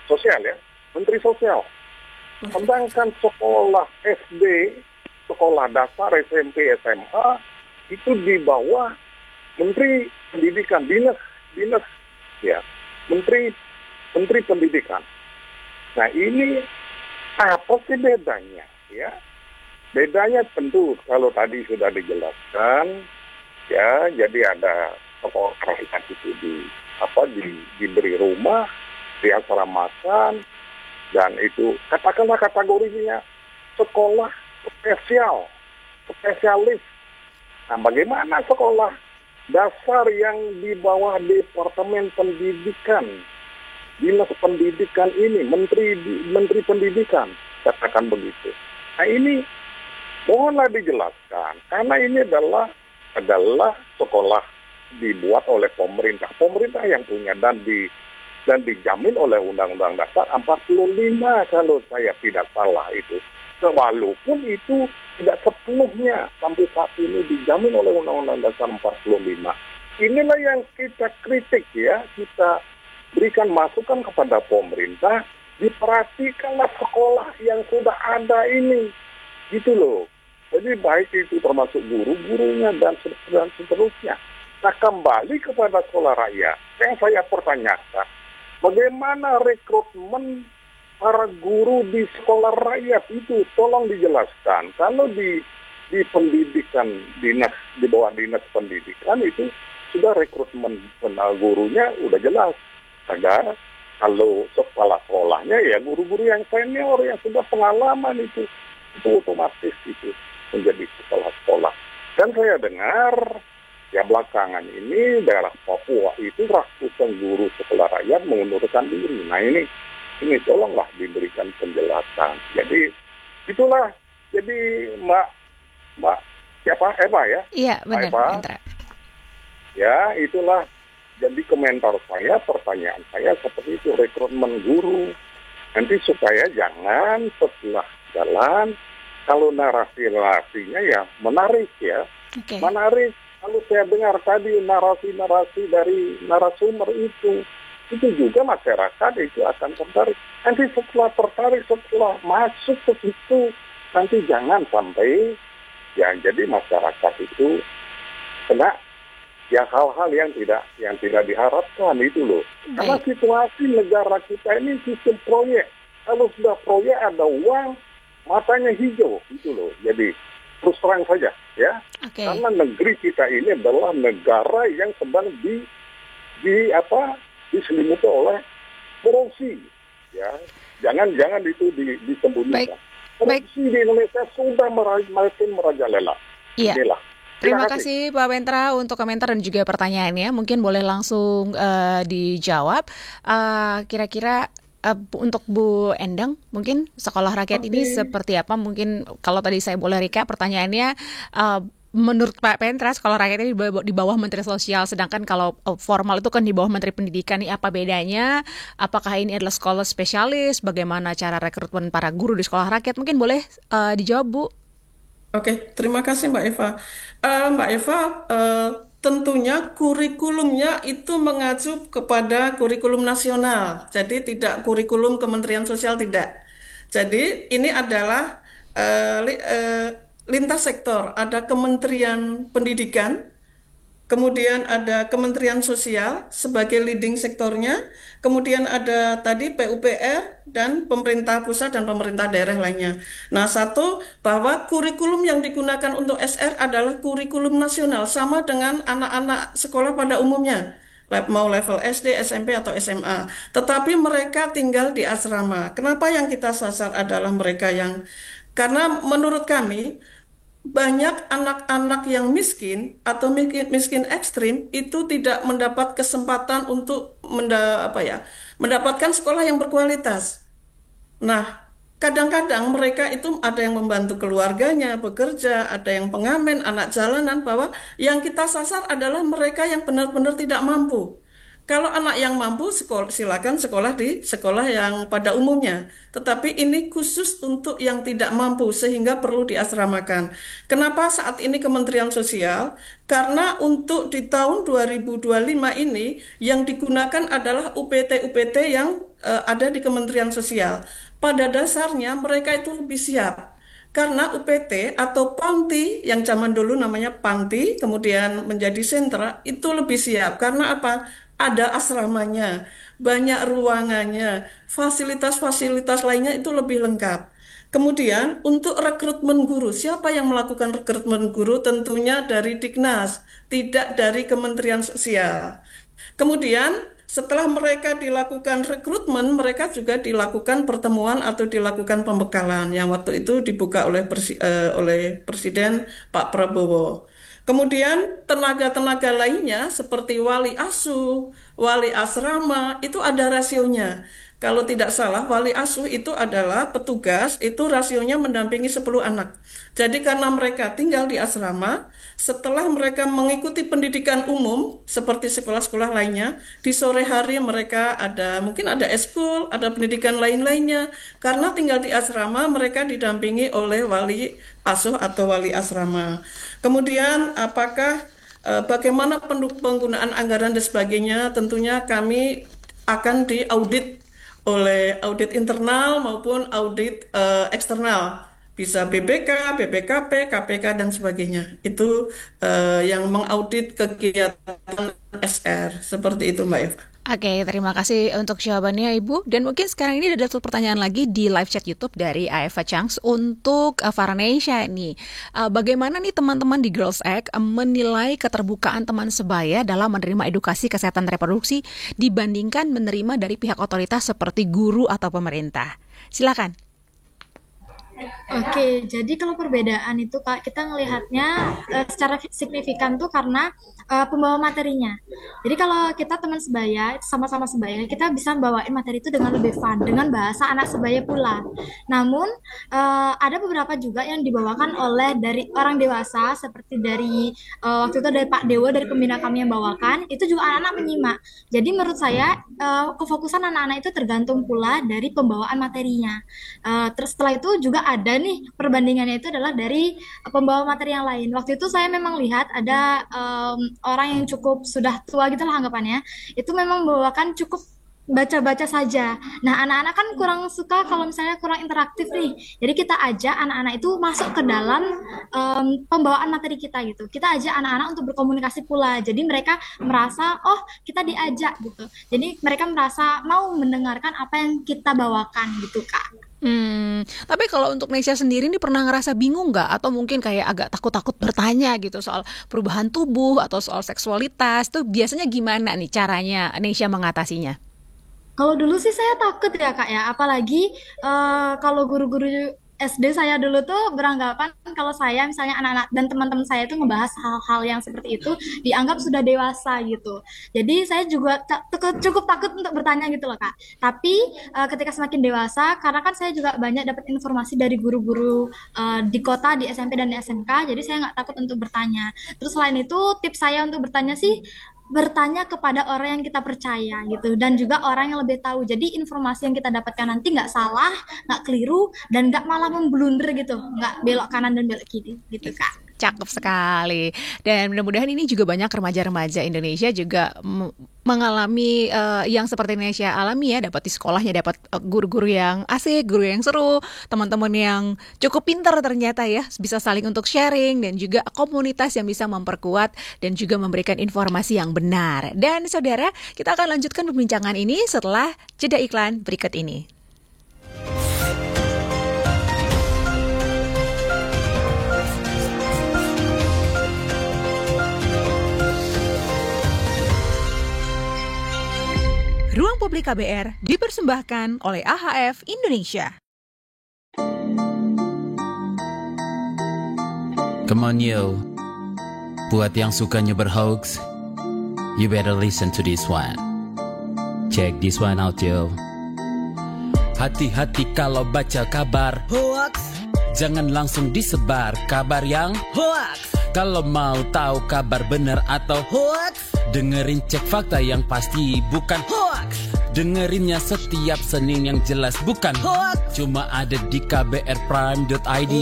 Sosial ya. Menteri Sosial. Sedangkan sekolah SD, sekolah dasar, SMP, SMA, itu di bawah Menteri Pendidikan, dinas, ya, Menteri Pendidikan. Nah ini apa sih bedanya? Ya, bedanya tentu kalau tadi sudah dijelaskan, ya, jadi ada sekolah rakyat itu diberi rumah, diasramakan. Dan itu katakanlah kategorinya sekolah spesialis. Nah, bagaimana sekolah dasar yang di bawah Departemen Pendidikan, Dinas Pendidikan ini, Menteri Pendidikan, katakan begitu. Nah ini mohonlah dijelaskan, karena ini adalah sekolah dibuat oleh pemerintah yang punya dan dijamin oleh Undang-Undang Dasar 45 kalau saya tidak salah itu. Walaupun itu tidak sepenuhnya sampai saat ini dijamin oleh Undang-Undang Dasar 45. Inilah yang kita kritik ya, kita berikan masukan kepada pemerintah, diperhatikanlah sekolah yang sudah ada ini. Gitu loh. Jadi baik itu termasuk guru-gurunya dan seterusnya. Nah kembali kepada sekolah rakyat, yang saya pertanyakan, bagaimana rekrutmen para guru di sekolah rakyat itu? Tolong dijelaskan. Kalau di di pendidikan di bawah dinas pendidikan itu sudah rekrutmen gurunya udah jelas. Ada kalau sekolah-sekolahnya ya guru-guru yang senior yang sudah pengalaman itu otomatis itu menjadi sekolah-sekolah. Dan saya dengar ya belakangan ini daerah Papua itu ratusan guru sekolah rakyat mengundurkan diri. Nah ini tolonglah diberikan penjelasan. Jadi itulah. Jadi Mbak siapa Eva ya? Iya benar. Eva. Ya itulah. Jadi komentar saya, pertanyaan saya seperti itu, rekrutmen guru. Nanti supaya jangan setelah jalan, kalau narasi-narasinya ya menarik ya. Okay. Menarik. Kalau saya dengar tadi narasi-narasi dari narasumber itu juga masyarakat itu akan tertarik. Nanti setelah tertarik, setelah masuk ke situ, nanti jangan sampai ya jadi masyarakat itu kena ya hal-hal yang tidak diharapkan itu loh. Karena situasi negara kita ini sistem proyek. Kalau sudah proyek ada uang, matanya hijau itu loh. Jadi terus terang saja ya. Okay. Karena negeri kita ini adalah negara yang sedang diselimuti oleh korupsi ya. Jangan itu disembunyikan. Korupsi di Indonesia sudah makin merajalela. Iya. Inilah. Terima kasih Pak Pentra untuk komentar dan juga pertanyaannya. Mungkin boleh langsung dijawab. Kira-kira untuk Bu Endang, mungkin sekolah rakyat ini seperti apa? Mungkin kalau tadi saya boleh recap pertanyaannya, menurut Pak Pentra sekolah rakyat ini di bawah Menteri Sosial, sedangkan kalau formal itu kan di bawah Menteri Pendidikan. Ini apa bedanya? Apakah ini adalah sekolah spesialis? Bagaimana cara rekrutmen para guru di sekolah rakyat? Mungkin boleh dijawab Bu. Oke, terima kasih Mbak Eva. Mbak Eva, tentunya kurikulumnya itu mengacu kepada kurikulum nasional. Jadi tidak kurikulum Kementerian Sosial, tidak. Jadi ini adalah lintas sektor. Ada Kementerian Pendidikan, kemudian ada Kementerian Sosial sebagai leading sektornya, kemudian ada tadi PUPR dan pemerintah pusat dan pemerintah daerah lainnya. Nah, satu, bahwa kurikulum yang digunakan untuk SR adalah kurikulum nasional, sama dengan anak-anak sekolah pada umumnya, mau level SD, SMP, atau SMA. Tetapi mereka tinggal di asrama. Kenapa yang kita sasar adalah mereka yang, karena menurut kami, banyak anak-anak yang miskin atau miskin ekstrim itu tidak mendapat kesempatan untuk mendapatkan sekolah yang berkualitas. Nah, kadang-kadang mereka itu ada yang membantu keluarganya bekerja, ada yang pengamen, anak jalanan, bahwa yang kita sasar adalah mereka yang benar-benar tidak mampu. Kalau anak yang mampu, silakan sekolah di sekolah yang pada umumnya. Tetapi ini khusus untuk yang tidak mampu, sehingga perlu diasramakan. Kenapa saat ini Kementerian Sosial? Karena untuk di tahun 2025 ini, yang digunakan adalah UPT-UPT yang ada di Kementerian Sosial. Pada dasarnya mereka itu lebih siap. Karena UPT atau Panti, yang zaman dulu namanya Panti, kemudian menjadi sentra, itu lebih siap. Karena apa? Ada asramanya, banyak ruangannya, fasilitas-fasilitas lainnya itu lebih lengkap. Kemudian untuk rekrutmen guru, siapa yang melakukan rekrutmen guru? Tentunya dari Dignas, tidak dari Kementerian Sosial. Kemudian setelah mereka dilakukan rekrutmen, mereka juga dilakukan pertemuan atau dilakukan pembekalan yang waktu itu dibuka oleh Presiden Pak Prabowo. Kemudian tenaga-tenaga lainnya seperti wali asuh, wali asrama, itu ada rasionya. Kalau tidak salah, wali asuh itu adalah petugas, itu rasionya mendampingi 10 anak. Jadi karena mereka tinggal di asrama, setelah mereka mengikuti pendidikan umum, seperti sekolah-sekolah lainnya, di sore hari mereka mungkin ada eskul, ada pendidikan lain-lainnya. Karena tinggal di asrama, mereka didampingi oleh wali asuh atau wali asrama. Kemudian bagaimana penggunaan anggaran dan sebagainya, tentunya kami akan diaudit oleh audit internal maupun audit eksternal. Bisa BPK, BPKP, KPK, dan sebagainya. Itu yang mengaudit kegiatan SR. Seperti itu Mbak Eva. Oke, terima kasih untuk jawabannya Ibu. Dan mungkin sekarang ini ada satu pertanyaan lagi di live chat YouTube dari Aeva Changs untuk Farhanesia nih. Bagaimana nih teman-teman di Girls Egg menilai keterbukaan teman sebaya dalam menerima edukasi kesehatan reproduksi dibandingkan menerima dari pihak otoritas seperti guru atau pemerintah? Silakan. Oke, jadi kalau perbedaan itu Kak, kita ngelihatnya secara signifikan tuh karena pembawa materinya. Jadi kalau kita teman sebaya, sama-sama sebaya, kita bisa bawain materi itu dengan lebih fun, dengan bahasa anak sebaya pula. Namun ada beberapa juga yang dibawakan oleh dari orang dewasa, seperti dari waktu itu dari Pak Dewo, dari pembina kami yang bawakan, itu juga anak-anak menyimak. Jadi menurut saya kefokusan anak-anak itu tergantung pula dari pembawaan materinya. Terus setelah itu juga ada nih perbandingannya itu adalah dari pembawa materi yang lain. Waktu itu saya memang lihat ada orang yang cukup sudah tua gitu lah anggapannya, itu memang membawakan cukup baca-baca saja. Nah, anak-anak kan kurang suka kalau misalnya kurang interaktif nih. Jadi kita ajak anak-anak itu masuk ke dalam pembawaan materi kita gitu. Kita ajak anak-anak untuk berkomunikasi pula. Jadi mereka merasa, oh kita diajak gitu. Jadi mereka merasa mau mendengarkan apa yang kita bawakan gitu Kak. Tapi kalau untuk Nesya sendiri nih pernah ngerasa bingung nggak? Atau mungkin kayak agak takut-takut bertanya gitu soal perubahan tubuh atau soal seksualitas. Itu biasanya gimana nih caranya Nesya mengatasinya? Kalau dulu sih saya takut ya Kak ya, apalagi kalau guru-guru SD saya dulu tuh beranggapan kalau saya misalnya anak-anak dan teman-teman saya itu ngebahas hal-hal yang seperti itu dianggap sudah dewasa gitu. Jadi saya juga cukup takut untuk bertanya gitu loh Kak. Tapi ketika semakin dewasa, karena kan saya juga banyak dapat informasi dari guru-guru di kota, di SMP dan di SMK, jadi saya nggak takut untuk bertanya. Terus selain itu tips saya untuk bertanya sih, bertanya kepada orang yang kita percaya gitu, dan juga orang yang lebih tahu. Jadi informasi yang kita dapatkan nanti nggak salah, nggak keliru, dan nggak malah memblunder gitu, nggak belok kanan dan belok kiri gitu Kak. Cakep sekali. Dan mudah-mudahan ini juga banyak remaja-remaja Indonesia juga mengalami yang seperti Nesya alami ya, dapat di sekolahnya, dapat guru-guru yang asik, guru yang seru, teman-teman yang cukup pintar ternyata ya, bisa saling untuk sharing, dan juga komunitas yang bisa memperkuat dan juga memberikan informasi yang benar. Dan saudara, kita akan lanjutkan perbincangan ini setelah jeda iklan berikut ini. Ruang Publik KBR dipersembahkan oleh AHF Indonesia. Come on yo, buat yang sukanya berhoax, you better listen to this one. Check this one out yo. Hati-hati kalau baca kabar hoax, jangan langsung disebar kabar yang hoax. Kalau mau tahu kabar benar atau hoax, dengerin cek fakta yang pasti bukan hoax. Dengerinnya setiap Senin yang jelas bukan hoax. Cuma ada di kbrprime.id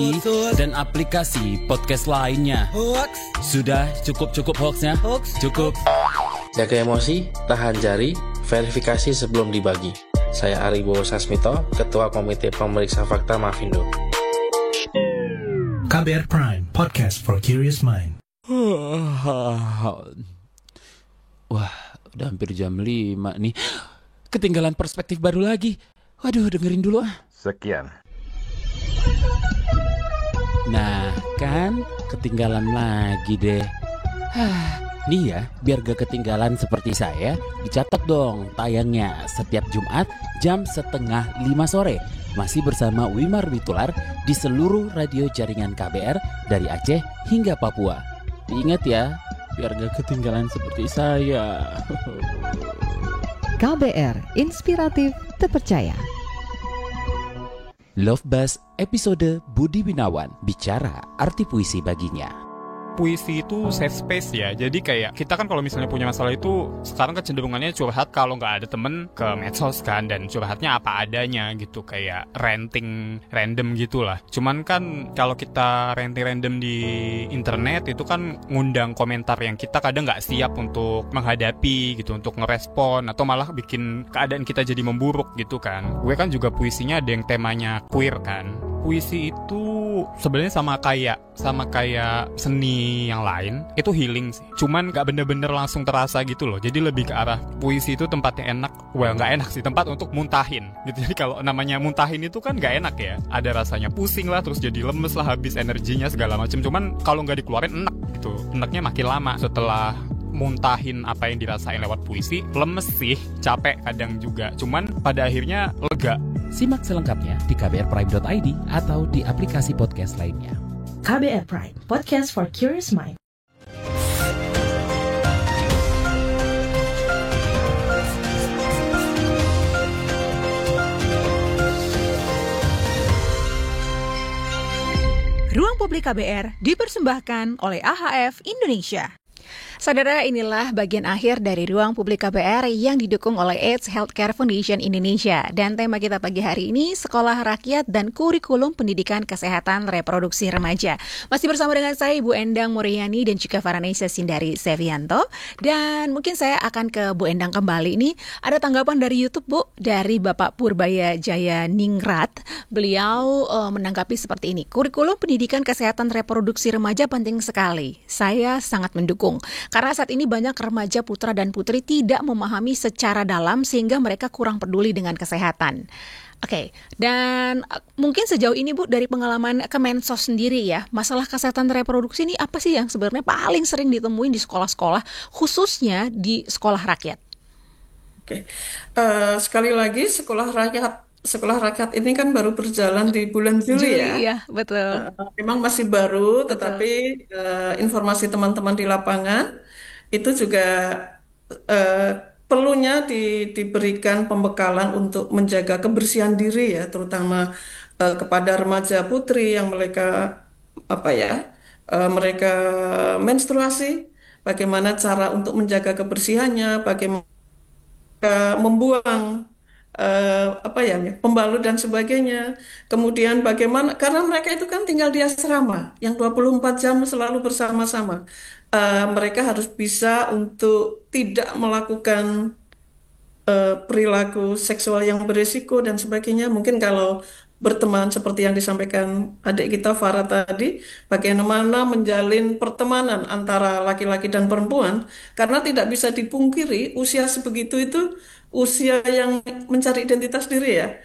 dan aplikasi podcast lainnya. Hoax. Sudah cukup hoaxnya? Hoax. Cukup. Jaga emosi, tahan jari, verifikasi sebelum dibagi. Saya Aribowo Sasmito, Ketua Komite Pemeriksa Fakta Mafindo. KBR Prime, podcast for curious mind. Wah, udah hampir jam 5 nih. Ketinggalan perspektif baru lagi. Waduh, dengerin dulu ah. Sekian. Nah, kan ketinggalan lagi deh. Nih ya, biar gak ketinggalan seperti saya, dicatat dong tayangnya setiap Jumat jam 4:30 sore. Masih bersama Wimar Witular di seluruh radio jaringan KBR dari Aceh hingga Papua. Diingat ya, biar gak ketinggalan seperti saya. KBR, inspiratif, terpercaya. Love Buzz episode Budi Winawan bicara arti puisi baginya. Puisi itu safe space ya. Jadi kayak kita kan kalau misalnya punya masalah itu sekarang kecenderungannya curhat kalau nggak ada temen ke medsos kan, dan curhatnya apa adanya gitu, kayak ranting random gitulah. Cuman kan kalau kita ranting random di internet itu kan ngundang komentar yang kita kadang nggak siap untuk menghadapi gitu, untuk ngerespon, atau malah bikin keadaan kita jadi memburuk gitu kan. Gue kan juga puisinya ada yang temanya queer kan. Puisi itu itu sebenarnya sama kayak seni yang lain, itu healing sih. Cuman nggak bener-bener langsung terasa gitu loh. Jadi lebih ke arah puisi itu tempatnya enak. Well, nggak enak sih, tempat untuk muntahin gitu. Jadi kalau namanya muntahin itu kan nggak enak ya. Ada rasanya pusing lah, terus jadi lemes lah, habis energinya segala macam. Cuman kalau nggak dikeluarin enak gitu. Enaknya makin lama setelah muntahin apa yang dirasain lewat puisi. Lemes sih, capek kadang juga. Cuman pada akhirnya lega. Simak selengkapnya di kbrprime.id atau di aplikasi podcast lainnya. KBR Prime, podcast for curious mind. Ruang Publik KBR dipersembahkan oleh AHF Indonesia. Saudara, inilah bagian akhir dari Ruang Publik KBR yang didukung oleh AIDS Healthcare Foundation Indonesia. Dan tema kita pagi hari ini, Sekolah Rakyat dan Kurikulum Pendidikan Kesehatan Reproduksi Remaja. Masih bersama dengan saya, Ibu Endang Muriani dan juga Farhanisa Sindari Sevianto. Dan mungkin saya akan ke Bu Endang kembali. Ini ada tanggapan dari YouTube, Bu, dari Bapak Purbaya Jaya Ningrat. Beliau menanggapi seperti ini. Kurikulum Pendidikan Kesehatan Reproduksi Remaja penting sekali. Saya sangat mendukung. Karena saat ini banyak remaja putra dan putri tidak memahami secara dalam sehingga mereka kurang peduli dengan kesehatan. Oke, dan mungkin sejauh ini Bu, dari pengalaman Kemensos sendiri ya, masalah kesehatan reproduksi ini apa sih yang sebenarnya paling sering ditemuin di sekolah-sekolah, khususnya di sekolah rakyat? Oke, sekali lagi sekolah rakyat ini kan baru berjalan di bulan Juli ya. Iya, betul. Memang masih baru, tetapi informasi teman-teman di lapangan itu juga perlunya diberikan pembekalan untuk menjaga kebersihan diri ya, terutama kepada remaja putri yang mereka mereka menstruasi, bagaimana cara untuk menjaga kebersihannya, bagaimana membuang pembalut dan sebagainya. Kemudian bagaimana, karena mereka itu kan tinggal di asrama yang 24 jam selalu bersama-sama. Mereka harus bisa untuk tidak melakukan perilaku seksual yang berisiko dan sebagainya. Mungkin kalau berteman seperti yang disampaikan adik kita Farah tadi, bagaimana menjalin pertemanan antara laki-laki dan perempuan, karena tidak bisa dipungkiri usia sebegitu itu usia yang mencari identitas diri ya.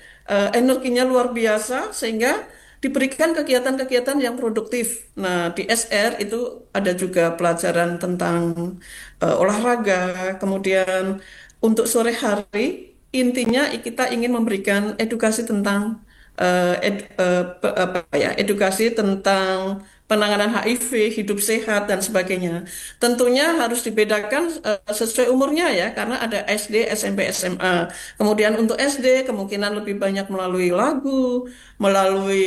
Energinya luar biasa sehingga diberikan kegiatan-kegiatan yang produktif. Nah, di SR itu ada juga pelajaran tentang olahraga, kemudian untuk sore hari intinya kita ingin memberikan edukasi tentang edukasi tentang penanganan HIV, hidup sehat dan sebagainya. Tentunya harus dibedakan sesuai umurnya ya, karena ada SD, SMP, SMA. Kemudian untuk SD kemungkinan lebih banyak melalui lagu, melalui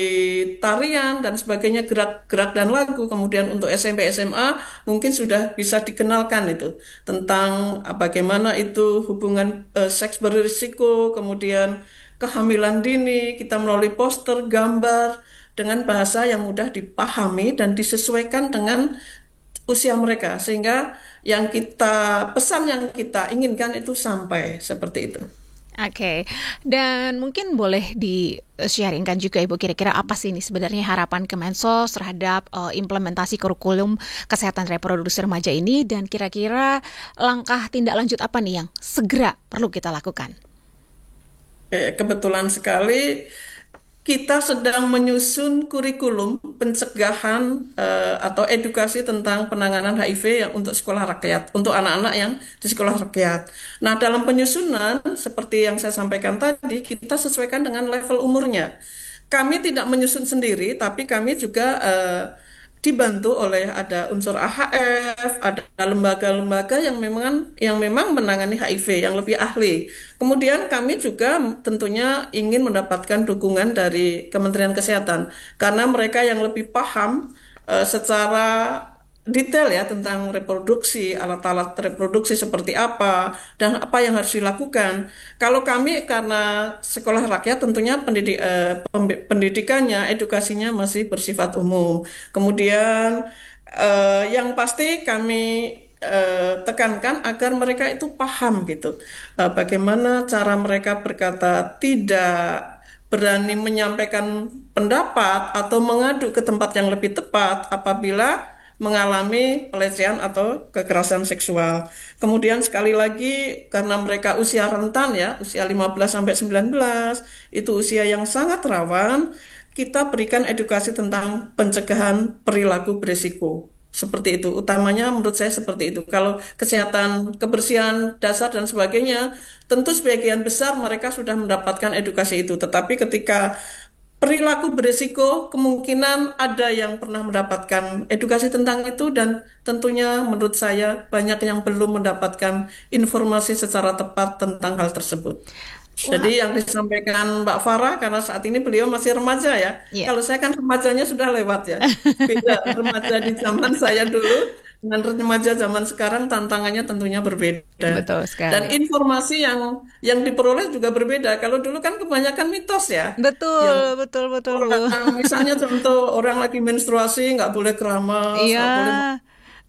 tarian dan sebagainya, gerak-gerak dan lagu. Kemudian untuk SMP, SMA mungkin sudah bisa dikenalkan itu tentang bagaimana itu hubungan seks berisiko, kemudian kehamilan dini, kita melalui poster, gambar, dengan bahasa yang mudah dipahami dan disesuaikan dengan usia mereka. Sehingga pesan yang kita inginkan itu sampai seperti itu. Oke, dan mungkin boleh di-sharingkan juga Ibu, kira-kira apa sih ini sebenarnya harapan Kemensos terhadap implementasi kurikulum kesehatan reproduksi remaja ini, dan kira-kira langkah tindak lanjut apa nih yang segera perlu kita lakukan? Kebetulan sekali kita sedang menyusun kurikulum pencegahan atau edukasi tentang penanganan HIV yang untuk sekolah rakyat, untuk anak-anak yang di sekolah rakyat. Nah, dalam penyusunan, seperti yang saya sampaikan tadi, kita sesuaikan dengan level umurnya. Kami tidak menyusun sendiri, tapi kami juga dibantu oleh ada unsur AHF, ada lembaga-lembaga yang memang menangani HIV yang lebih ahli. Kemudian kami juga tentunya ingin mendapatkan dukungan dari Kementerian Kesehatan karena mereka yang lebih paham secara detail ya tentang reproduksi, alat-alat reproduksi seperti apa dan apa yang harus dilakukan. Kalau kami karena sekolah rakyat tentunya pendidikannya, edukasinya masih bersifat umum. Kemudian yang pasti kami tekankan agar mereka itu paham gitu, bagaimana cara mereka berkata tidak berani menyampaikan pendapat atau mengadu ke tempat yang lebih tepat apabila mengalami pelecehan atau kekerasan seksual. Kemudian sekali lagi karena mereka usia rentan ya, usia 15 sampai 19, itu usia yang sangat rawan, kita berikan edukasi tentang pencegahan perilaku berisiko. Seperti itu, utamanya menurut saya seperti itu. Kalau kesehatan, kebersihan dasar dan sebagainya, tentu sebagian besar mereka sudah mendapatkan edukasi itu. Tetapi ketika perilaku berisiko, kemungkinan ada yang pernah mendapatkan edukasi tentang itu dan tentunya menurut saya banyak yang belum mendapatkan informasi secara tepat tentang hal tersebut. Jadi yang disampaikan Mbak Farah, karena saat ini beliau masih remaja ya. Kalau saya kan remajanya sudah lewat ya. Beda remaja di zaman saya dulu dengan remaja zaman sekarang tantangannya tentunya berbeda. Betul sekali. Dan informasi yang diperoleh juga berbeda. Kalau dulu kan kebanyakan mitos ya. Betul. Misalnya contoh orang lagi menstruasi nggak boleh keramas,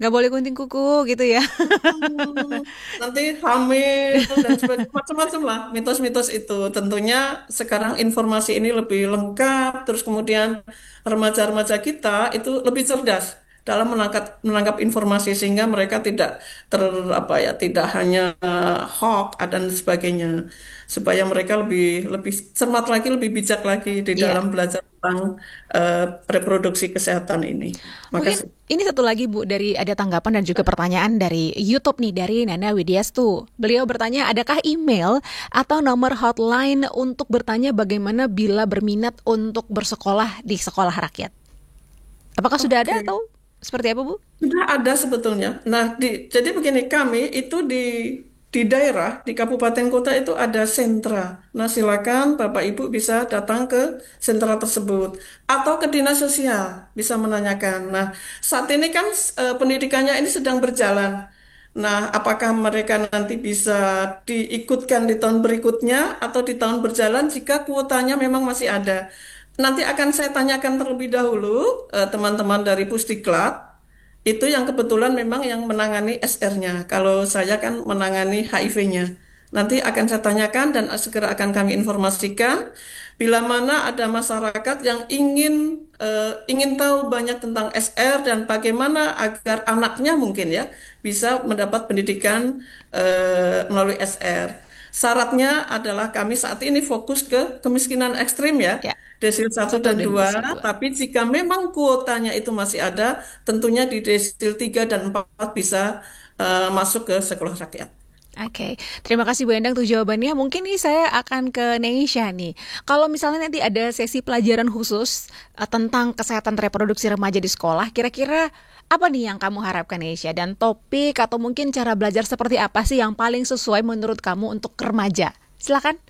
nggak boleh gunting kuku gitu ya. Nanti hamil dan sebagainya, macam-macam lah mitos-mitos itu. Tentunya sekarang informasi ini lebih lengkap, terus kemudian remaja-remaja kita itu lebih cerdas dalam menangkap informasi sehingga mereka tidak tidak hanya hoax dan sebagainya, supaya mereka lebih cermat lagi, lebih bijak lagi di dalam belajar tentang reproduksi kesehatan ini. Mungkin ini satu lagi Bu, dari ada tanggapan dan juga pertanyaan dari YouTube nih, dari Nana Widyastu. Beliau bertanya, adakah email atau nomor hotline untuk bertanya bagaimana bila berminat untuk bersekolah di sekolah rakyat? Apakah sudah ada atau seperti apa Bu? Sudah ada sebetulnya. Nah, jadi begini, kami itu di daerah, di kabupaten kota itu ada sentra. Nah, silakan Bapak Ibu bisa datang ke sentra tersebut atau ke dinas sosial bisa menanyakan. Nah, saat ini kan pendidikannya ini sedang berjalan. Nah, apakah mereka nanti bisa diikutkan di tahun berikutnya atau di tahun berjalan jika kuotanya memang masih ada? Nanti akan saya tanyakan terlebih dahulu teman-teman dari Pusdiklat. Itu yang kebetulan memang yang menangani SR-nya. Kalau saya kan menangani HIV-nya. Nanti akan saya tanyakan dan segera akan kami informasikan bila mana ada masyarakat yang ingin tahu banyak tentang SR dan bagaimana agar anaknya mungkin ya bisa mendapat pendidikan melalui SR. Syaratnya adalah kami saat ini fokus ke kemiskinan ekstrim ya. Desil 1 dan 2, tapi jika memang kuotanya itu masih ada, tentunya di desil 3 dan 4 bisa masuk ke sekolah rakyat. Oke, terima kasih Bu Endang untuk jawabannya. Mungkin nih saya akan ke Neisha nih. Kalau misalnya nanti ada sesi pelajaran khusus tentang kesehatan reproduksi remaja di sekolah, kira-kira apa nih yang kamu harapkan Neisha? Dan topik atau mungkin cara belajar seperti apa sih yang paling sesuai menurut kamu untuk remaja? Silakan.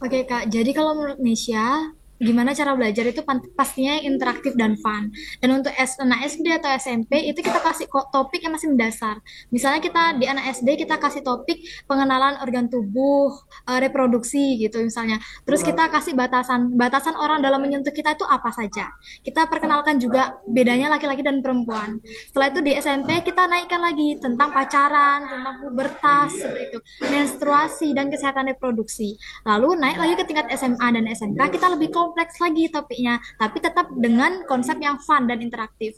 Oke Kak, jadi kalau menurut Neisha, gimana cara belajar itu pastinya interaktif dan fun. Dan untuk anak SD atau SMP itu kita kasih topik yang masih mendasar. Misalnya kita di anak SD kita kasih topik pengenalan organ tubuh, reproduksi gitu misalnya. Terus kita kasih batasan orang dalam menyentuh kita itu apa saja. Kita perkenalkan juga bedanya laki-laki dan perempuan. Setelah itu di SMP kita naikkan lagi tentang pacaran, tentang pubertas, seperti itu, menstruasi dan kesehatan reproduksi. Lalu naik lagi ke tingkat SMA dan SMK kita lebih kompleks lagi topiknya, tapi tetap dengan konsep yang fun dan interaktif.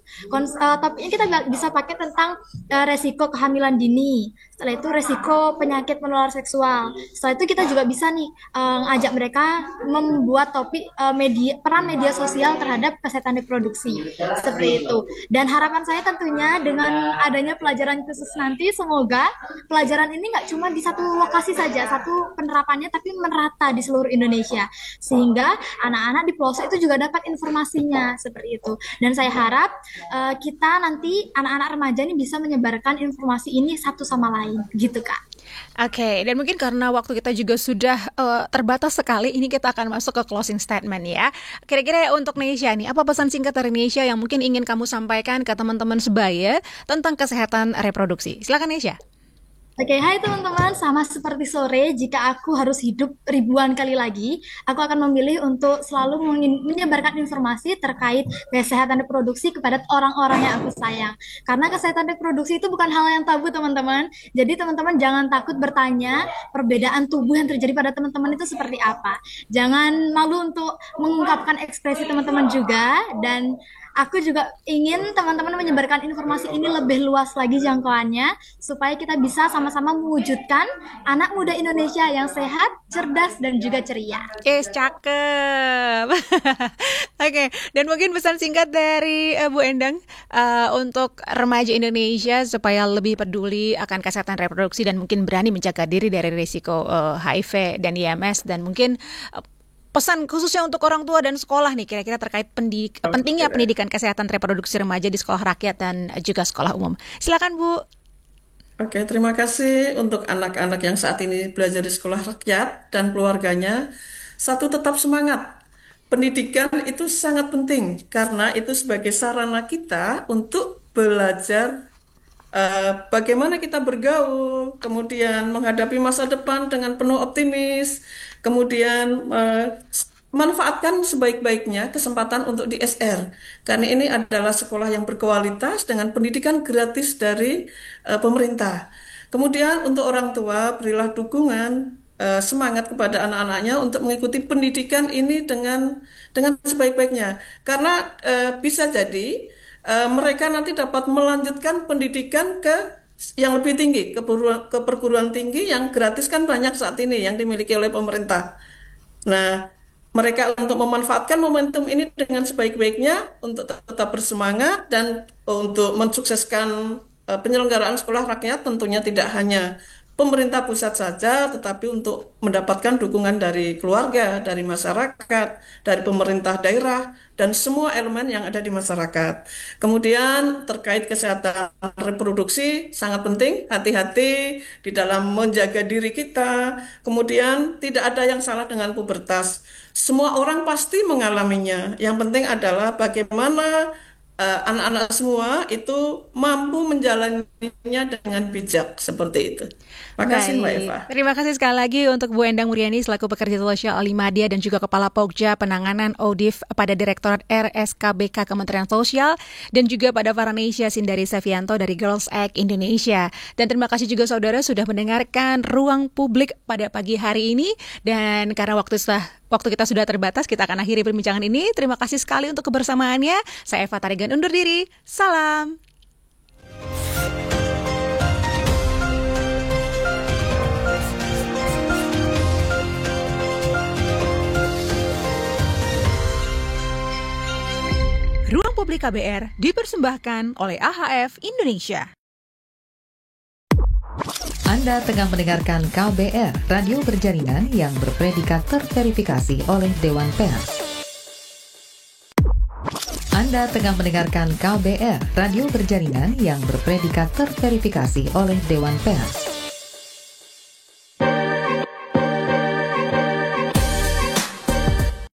Topiknya kita bisa pakai tentang resiko kehamilan dini, setelah itu resiko penyakit menular seksual. Setelah itu kita juga bisa nih ngajak mereka membuat topik peran media sosial terhadap kesehatan reproduksi, seperti itu. Dan harapan saya tentunya dengan adanya pelajaran khusus nanti, semoga pelajaran ini nggak cuma di satu lokasi saja, satu penerapannya, tapi merata di seluruh Indonesia, sehingga anak-anak di pelosok itu juga dapat informasinya seperti itu. Dan saya harap kita nanti anak-anak remaja ini bisa menyebarkan informasi ini satu sama lain, gitu Kak. Oke, dan mungkin karena waktu kita juga sudah terbatas sekali, ini kita akan masuk ke closing statement ya. Kira-kira untuk Neisha nih, apa pesan singkat dari Neisha yang mungkin ingin kamu sampaikan ke teman-teman sebaya tentang kesehatan reproduksi? Silakan Neisha. Oke, hai teman-teman. Sama seperti sore, jika aku harus hidup ribuan kali lagi, aku akan memilih untuk selalu menyebarkan informasi terkait kesehatan reproduksi kepada orang-orang yang aku sayang. Karena kesehatan reproduksi itu bukan hal yang tabu, teman-teman. Jadi teman-teman jangan takut bertanya perbedaan tubuh yang terjadi pada teman-teman itu seperti apa. Jangan malu untuk mengungkapkan ekspresi teman-teman juga, dan aku juga ingin teman-teman menyebarkan informasi ini lebih luas lagi jangkauannya, supaya kita bisa sama-sama mewujudkan anak muda Indonesia yang sehat, cerdas, dan juga ceria. Cakep. Oke, dan mungkin pesan singkat dari Bu Endang untuk remaja Indonesia supaya lebih peduli akan kesehatan reproduksi dan mungkin berani menjaga diri dari risiko HIV dan IMS, dan mungkin pesan khususnya untuk orang tua dan sekolah nih kira-kira terkait pentingnya pendidikan kesehatan reproduksi remaja di sekolah rakyat dan juga sekolah umum. Silakan Bu. Oke, terima kasih untuk anak-anak yang saat ini belajar di sekolah rakyat dan keluarganya. Satu, tetap semangat. Pendidikan itu sangat penting karena itu sebagai sarana kita untuk belajar bagaimana kita bergaul, kemudian menghadapi masa depan dengan penuh optimis, kemudian manfaatkan sebaik-baiknya kesempatan untuk di SR. Karena ini adalah sekolah yang berkualitas dengan pendidikan gratis dari pemerintah. Kemudian untuk orang tua, berilah dukungan, semangat kepada anak-anaknya untuk mengikuti pendidikan ini dengan sebaik-baiknya. Karena bisa jadi mereka nanti dapat melanjutkan pendidikan ke yang lebih tinggi, ke perguruan tinggi yang gratis kan banyak saat ini yang dimiliki oleh pemerintah. Nah, mereka untuk memanfaatkan momentum ini dengan sebaik-baiknya untuk tetap bersemangat dan untuk mensukseskan penyelenggaraan sekolah rakyat, tentunya tidak hanya pemerintah pusat saja, tetapi untuk mendapatkan dukungan dari keluarga, dari masyarakat, dari pemerintah daerah, dan semua elemen yang ada di masyarakat. Kemudian terkait kesehatan reproduksi sangat penting, hati-hati di dalam menjaga diri kita. Kemudian tidak ada yang salah dengan pubertas. Semua orang pasti mengalaminya. Yang penting adalah bagaimana anak-anak semua itu mampu menjalaninya dengan bijak, seperti itu. Makasih Mbak Eva. Terima kasih sekali lagi untuk Bu Endang Muriani selaku pekerja sosial Alimadia dan juga Kepala Pokja Penanganan ODIF pada Direktorat RSKBK Kementerian Sosial, dan juga pada Farhanisha Sindari Savianto dari Girls Act Indonesia. Dan terima kasih juga saudara sudah mendengarkan Ruang Publik pada pagi hari ini, dan karena waktu kita sudah terbatas, kita akan akhiri perbincangan ini. Terima kasih sekali untuk kebersamaannya. Saya Eva Tarigan undur diri. Salam. Ruang Publik KBR dipersembahkan oleh AHF Indonesia. Anda tengah mendengarkan KBR, radio berjaringan yang berpredikat terverifikasi oleh Dewan Pers. Anda tengah mendengarkan KBR, radio berjaringan yang berpredikat terverifikasi oleh Dewan Pers.